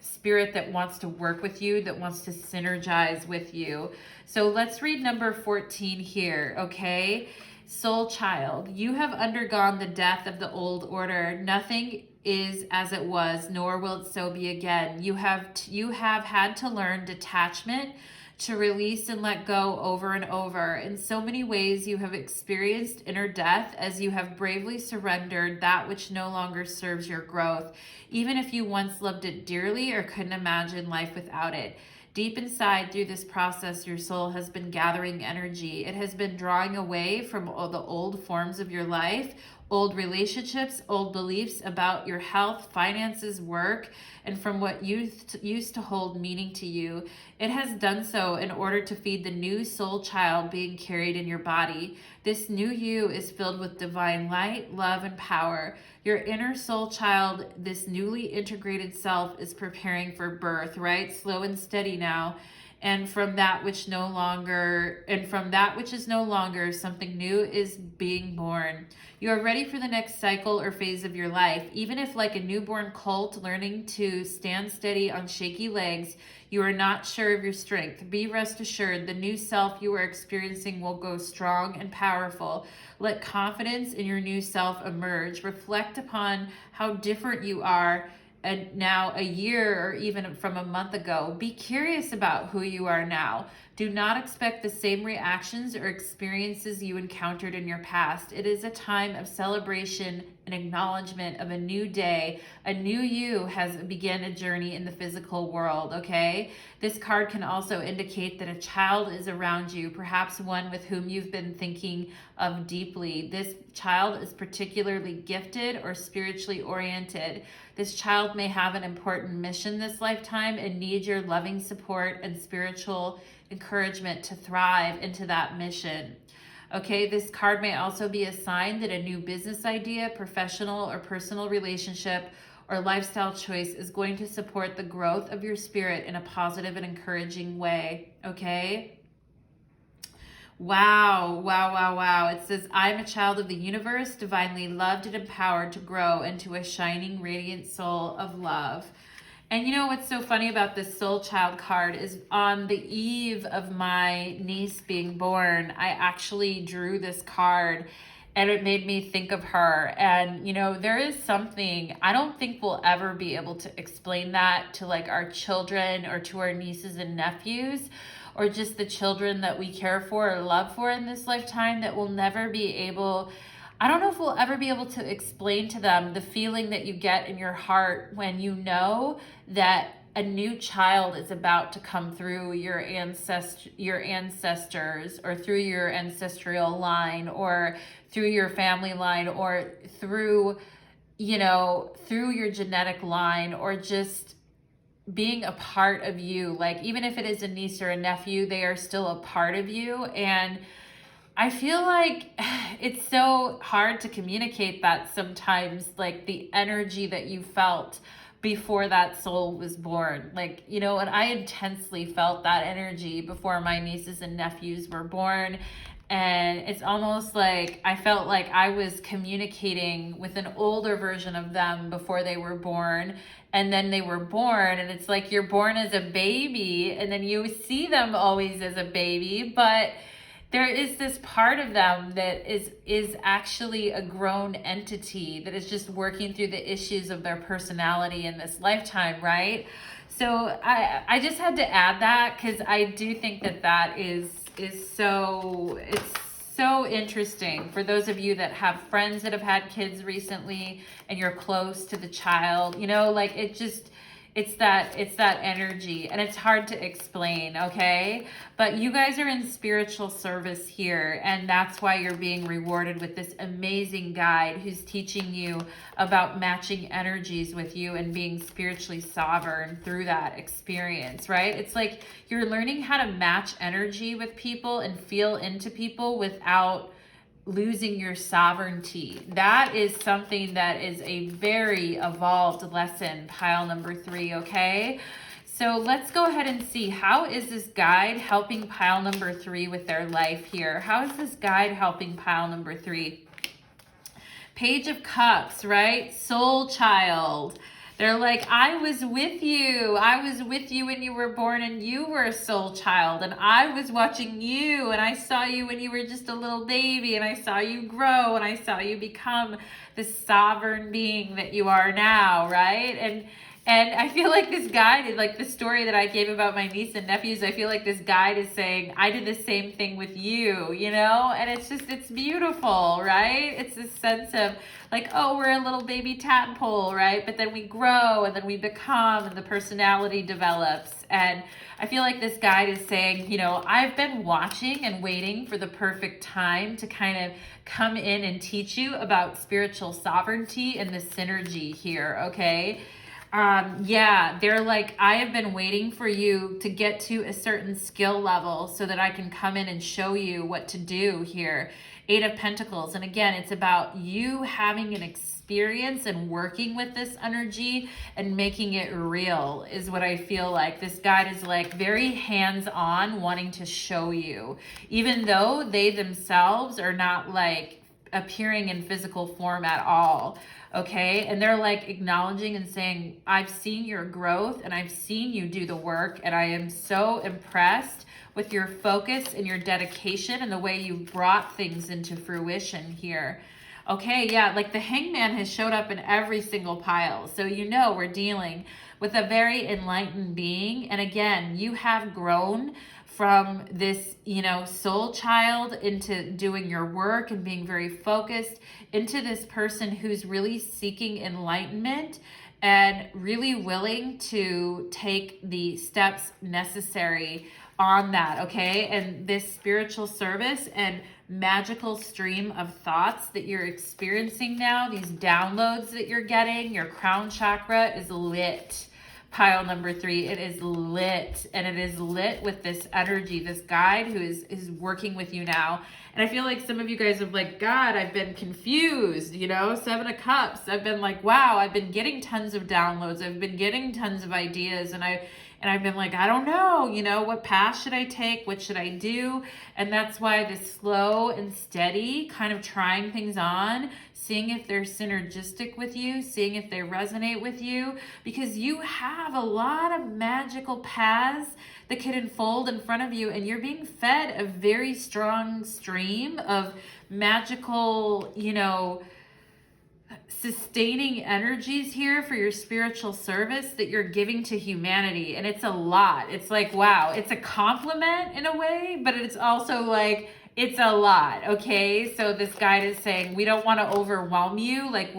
spirit that wants to work with you, that wants to synergize with you. So let's read number 14 here, okay? Soul child, you have undergone the death of the old order. Nothing is as it was, nor will it so be again. You have had to learn detachment, to release and let go over and over. In so many ways, you have experienced inner death as you have bravely surrendered that which no longer serves your growth, even if you once loved it dearly or couldn't imagine life without it. Deep inside, through this process, your soul has been gathering energy. It has been drawing away from all the old forms of your life, old relationships, old beliefs about your health, finances, work, and from what used to hold meaning to you. It has done so in order to feed the new soul child being carried in your body. This new you is filled with divine light, love, and power. Your inner soul child, this newly integrated self, is preparing for birth, right? Slow and steady now. And from that which is no longer, something new is being born. You are ready for the next cycle or phase of your life. Even if like a newborn colt learning to stand steady on shaky legs, you are not sure of your strength. Be rest assured, the new self you are experiencing will go strong and powerful. Let confidence in your new self emerge. Reflect upon how different you are now a year or even from a month ago. Be curious about who you are now. Do not expect the same reactions or experiences you encountered in your past. It is a time of celebration and acknowledgement of a new day. A new you has begun a journey in the physical world, okay? This card can also indicate that a child is around you, perhaps one with whom you've been thinking of deeply. This child is particularly gifted or spiritually oriented. This child may have an important mission this lifetime and need your loving support and spiritual encouragement to thrive into that mission. Okay, this card may also be a sign that a new business idea, professional or personal relationship, or lifestyle choice is going to support the growth of your spirit in a positive and encouraging way. Okay? Wow, wow, wow, wow. It says, I'm a child of the universe, divinely loved and empowered to grow into a shining, radiant soul of love. And you know what's so funny about this soul child card is on the eve of my niece being born, I actually drew this card and it made me think of her. And you know, there is something, I don't think we'll ever be able to explain that to like our children or to our nieces and nephews, or just the children that we care for or love for in this lifetime, that we'll never be able, I don't know if we'll ever be able to explain to them the feeling that you get in your heart when you know that a new child is about to come through your ancestors, or through your ancestral line, or through your family line, or through, you know, through your genetic line, or just being a part of you. Like, even if it is a niece or a nephew, they are still a part of you. And I feel like it's so hard to communicate that sometimes, like the energy that you felt before that soul was born. Like, you know, and I intensely felt that energy before my nieces and nephews were born. And it's almost like I felt like I was communicating with an older version of them before they were born. And then they were born, and it's like you're born as a baby, and then you see them always as a baby, but there is this part of them that is actually a grown entity that is just working through the issues of their personality in this lifetime, right? So I just had to add that because I do think that is so, it's so interesting for those of you that have friends that have had kids recently and you're close to the child, you know, like it's that energy, and it's hard to explain, okay? But you guys are in spiritual service here, and that's why you're being rewarded with this amazing guide who's teaching you about matching energies with you and being spiritually sovereign through that experience, right? It's like you're learning how to match energy with people and feel into people without losing your sovereignty. That is something that is a very evolved lesson, pile number 3, okay? So let's go ahead and see, how is this guide helping pile number 3 with their life here? How is this guide helping pile number 3? Page of Cups, right? Soul child. They're like, I was with you. I was with you when you were born and you were a soul child. And I was watching you, and I saw you when you were just a little baby, and I saw you grow, and I saw you become the sovereign being that you are now, right? And I feel like this guide, like the story that I gave about my niece and nephews, I feel like this guide is saying, I did the same thing with you, you know? And it's just, it's beautiful, right? It's this sense of like, oh, we're a little baby tadpole, right? But then we grow, and then we become, and the personality develops. And I feel like this guide is saying, you know, I've been watching and waiting for the perfect time to kind of come in and teach you about spiritual sovereignty and the synergy here, okay? Yeah, they're like, I have been waiting for you to get to a certain skill level so that I can come in and show you what to do here. 8 of Pentacles. And again, it's about you having an experience and working with this energy and making it real is what I feel like. This guide is like very hands-on, wanting to show you, even though they themselves are not like appearing in physical form at all. Okay, and they're like acknowledging and saying, I've seen your growth and I've seen you do the work, and I am so impressed with your focus and your dedication and the way you brought things into fruition here. Okay, yeah, like the Hangman has showed up in every single pile. So you know we're dealing with a very enlightened being. And again, you have grown from this, you know, soul child into doing your work and being very focused into this person who's really seeking enlightenment and really willing to take the steps necessary on that, okay? And this spiritual service and magical stream of thoughts that you're experiencing now, these downloads that you're getting, your crown chakra is lit. Pile number 3, it is lit, and it is lit with this energy, this guide who is working with you now. And I feel like some of you guys are like, God, I've been confused, you know, 7 of Cups. I've been like, wow, I've been getting tons of downloads. I've been getting tons of ideas, and I've been like, I don't know, you know, what path should I take? What should I do? And that's why this slow and steady kind of trying things on, seeing if they're synergistic with you, seeing if they resonate with you, because you have a lot of magical paths that could unfold in front of you, and you're being fed a very strong stream of magical, you know, sustaining energies here for your spiritual service that you're giving to humanity. And it's a lot. It's like, wow, it's a compliment in a way, but it's also like, it's a lot. Okay. So this guide is saying, we don't want to overwhelm you. Like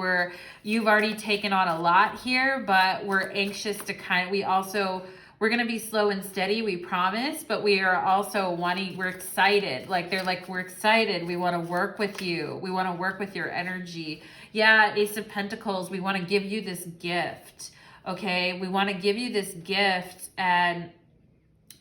you've already taken on a lot here, but we're anxious to we're going to be slow and steady, we promise, but we are also we're excited. Like they're like, we're excited. We want to work with you. We want to work with your energy. Yeah, Ace of Pentacles, we want to give you this gift, okay? We want to give you this gift, and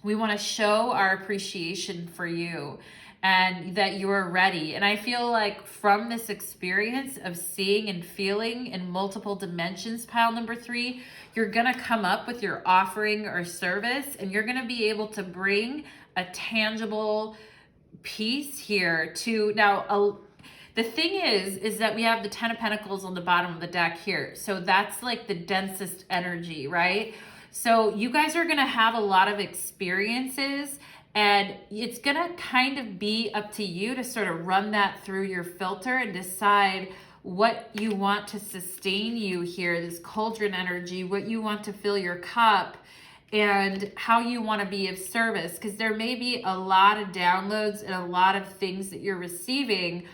we want to show our appreciation for you and that you are ready. And I feel like from this experience of seeing and feeling in multiple dimensions, pile number 3, you're going to come up with your offering or service, and you're going to be able to bring a tangible piece here to now. The thing is that we have the 10 of Pentacles on the bottom of the deck here. So that's like the densest energy, right? So you guys are going to have a lot of experiences, and it's going to kind of be up to you to sort of run that through your filter and decide what you want to sustain you here, this cauldron energy, what you want to fill your cup, and how you want to be of service. Because there may be a lot of downloads and a lot of things that you're receiving,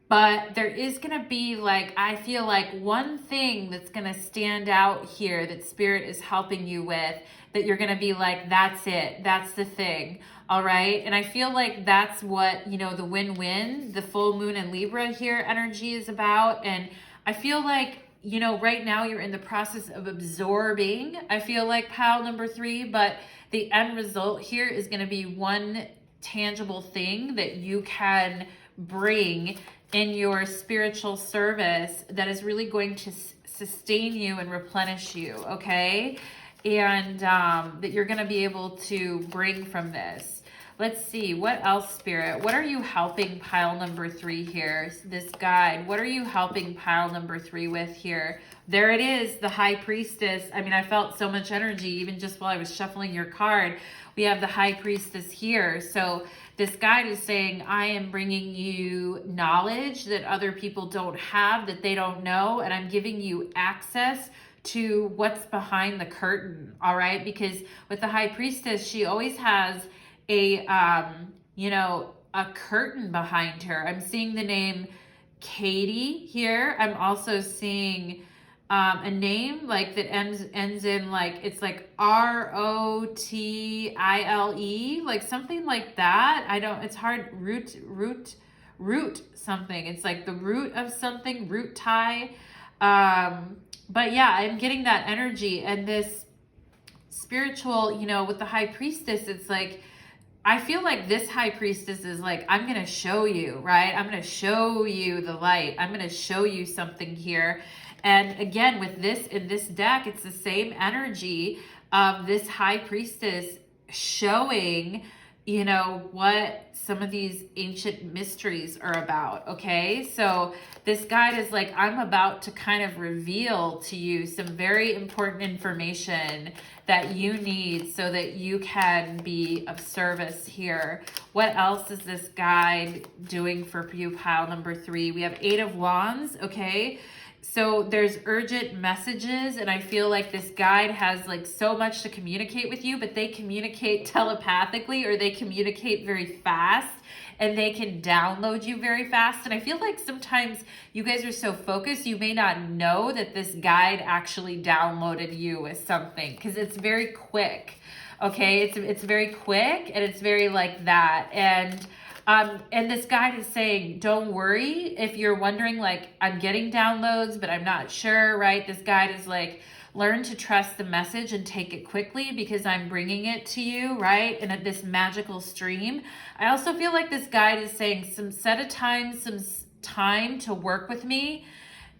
but there is going to be, like, I feel like one thing that's going to stand out here that Spirit is helping you with, that you're going to be like, that's it. That's the thing. All right. And I feel like that's what, you know, the win-win, the full moon and Libra here energy is about. And I feel like, you know, right now you're in the process of absorbing, I feel like, pile number 3, but the end result here is going to be one tangible thing that you can bring in your spiritual service that is really going to sustain you and replenish you, okay? And that you're going to be able to bring from this. Let's see, what else, Spirit? What are you helping pile number 3 here? This guide, what are you helping pile number 3 with here? There it is, the High Priestess. I mean, I felt so much energy even just while I was shuffling your card. We have the High Priestess here. So this guide is saying, I am bringing you knowledge that other people don't have, that they don't know, and I'm giving you access to what's behind the curtain, all right? Because with the High Priestess, she always has a, you know, a curtain behind her. I'm seeing the name Katie here. I'm also seeing a name like that ends in like, it's like Rotile, like something like that. It's hard, root something. It's like the root of something, root tie. But yeah, I'm getting that energy, and this spiritual, you know, with the High Priestess, it's like, I feel like this High Priestess is like, I'm going to show you, right? I'm going to show you the light. I'm going to show you something here. And again, with this, in this deck, it's the same energy of this High Priestess showing you know, what some of these ancient mysteries are about, okay? So this guide is like, I'm about to kind of reveal to you some very important information that you need so that you can be of service here. What else is this guide doing for you, pile number 3? We have 8 of Wands, okay? So there's urgent messages, and I feel like this guide has like so much to communicate with you, but they communicate telepathically, or they communicate very fast, and they can download you very fast. And I feel like sometimes you guys are so focused, you may not know that this guide actually downloaded you with something, because it's very quick. Okay, it's very quick, and it's very like that. And this guide is saying, don't worry if you're wondering, like, I'm getting downloads, but I'm not sure, right? This guide is like, learn to trust the message and take it quickly because I'm bringing it to you, right? And at this magical stream. I also feel like this guide is saying, set a time, some time to work with me.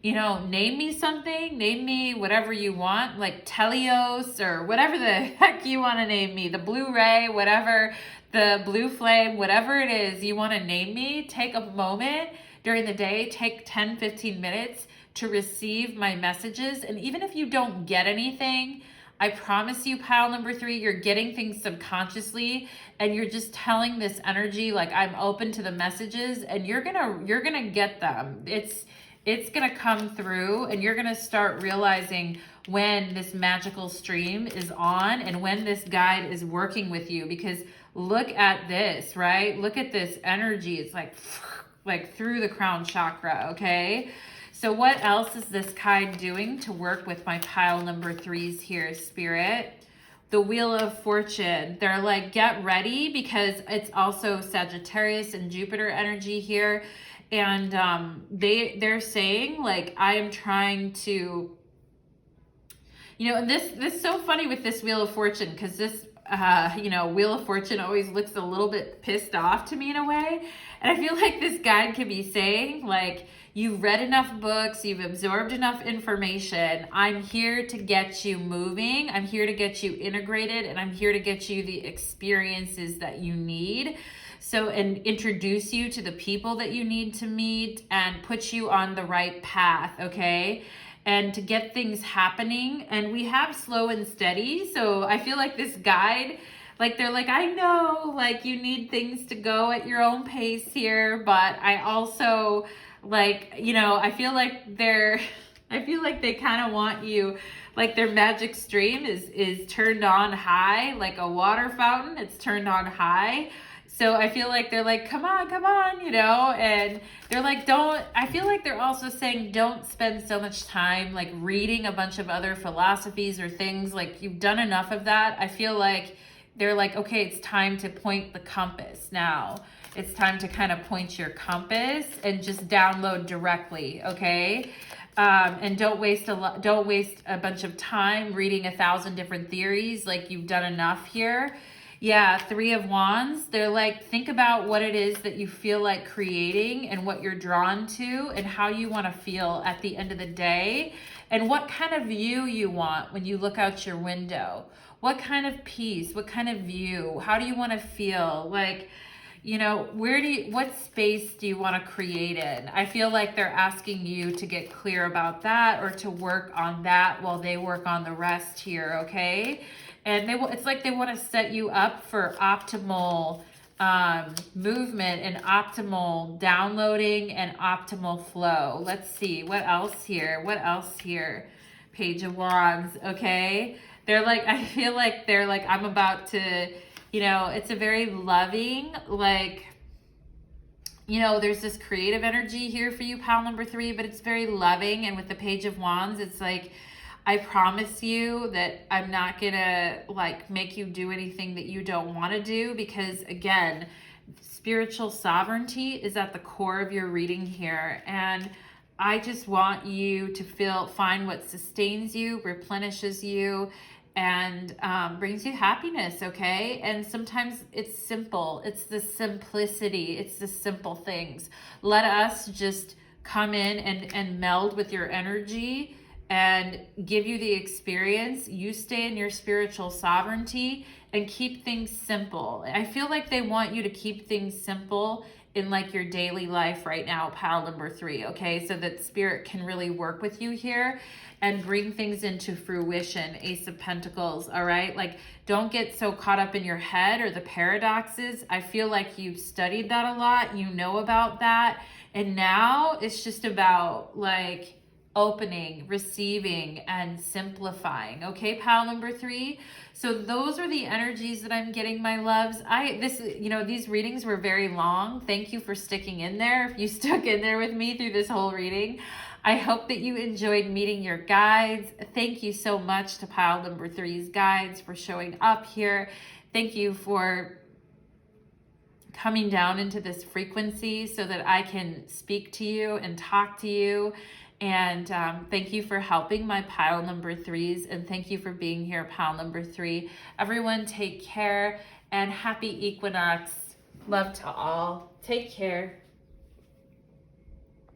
You know, name me something, name me whatever you want, like Telios or whatever the heck you want to name me, the Blu-ray, whatever, the blue flame, whatever it is you want to name me. Take a moment during the day, take 10, 15 minutes to receive my messages. And even if you don't get anything, I promise you, pile number 3, you're getting things subconsciously, and you're just telling this energy, like, I'm open to the messages, and you're gonna get them. It's gonna come through, and you're gonna start realizing when this magical stream is on and when this guide is working with you. Because look at this, right? Look at this energy. It's like through the crown chakra, okay? So what else is this guide doing to work with my pile number 3s here, Spirit? The Wheel of Fortune. They're like, get ready, because it's also Sagittarius and Jupiter energy here. And they're saying, like, I am trying to, you know, and this is so funny with this Wheel of Fortune, because this, you know, Wheel of Fortune always looks a little bit pissed off to me in a way. And I feel like this guide could be saying, like, you've read enough books, you've absorbed enough information. I'm here to get you moving. I'm here to get you integrated, and I'm here to get you the experiences that you need. So, and introduce you to the people that you need to meet and put you on the right path, okay? And to get things happening. And we have slow and steady. So I feel like this guide, like, they're like, I know, like, you need things to go at your own pace here, but I also, like, you know, I feel like they kind of want you, like, their magic stream is turned on high, like a water fountain. It's turned on high. So I feel like they're like, come on, you know, and they're like, I feel like they're also saying, don't spend so much time like reading a bunch of other philosophies or things. Like, you've done enough of that. I feel like they're like, okay, it's time to point the compass now. It's time to kind of point your compass and just download directly, okay? And don't waste a bunch of time reading 1,000 different theories. Like, you've done enough here. Yeah, 3 of Wands. They're like, think about what it is that you feel like creating and what you're drawn to and how you want to feel at the end of the day, and what kind of view you want when you look out your window. What kind of peace, what kind of view, how do you want to feel? Like, you know, what space do you want to create in? I feel like they're asking you to get clear about that, or to work on that while they work on the rest here, okay? And it's like they want to set you up for optimal movement and optimal downloading and optimal flow. Let's see, what else here? Page of Wands, okay? They're like, I feel like they're like, I'm about to, you know, it's a very loving, like, you know, there's this creative energy here for you, pile number 3, but it's very loving. And with the Page of Wands, it's like, I promise you that I'm not gonna like make you do anything that you don't want to do, because again, spiritual sovereignty is at the core of your reading here. And I just want you to find what sustains you, replenishes you, and brings you happiness, okay? And sometimes it's simple. It's the simplicity. It's the simple things. Let us just come in and meld with your energy and give you the experience. You stay in your spiritual sovereignty and keep things simple. I feel like they want you to keep things simple in like your daily life right now, pile number 3, okay? So that spirit can really work with you here and bring things into fruition. Ace of Pentacles, all right? Like, don't get so caught up in your head or the paradoxes. I feel like you've studied that a lot. You know about that. And now it's just about like opening, receiving, and simplifying. Okay, pile number 3. So those are the energies that I'm getting, my loves. These readings were very long. Thank you for sticking in there. If you stuck in there with me through this whole reading, I hope that you enjoyed meeting your guides. Thank you so much to pile number 3's guides for showing up here. Thank you for coming down into this frequency so that I can speak to you and talk to you. And thank you for helping my pile number 3s. And thank you for being here, pile number 3. Everyone take care and happy equinox. Love to all. Take care.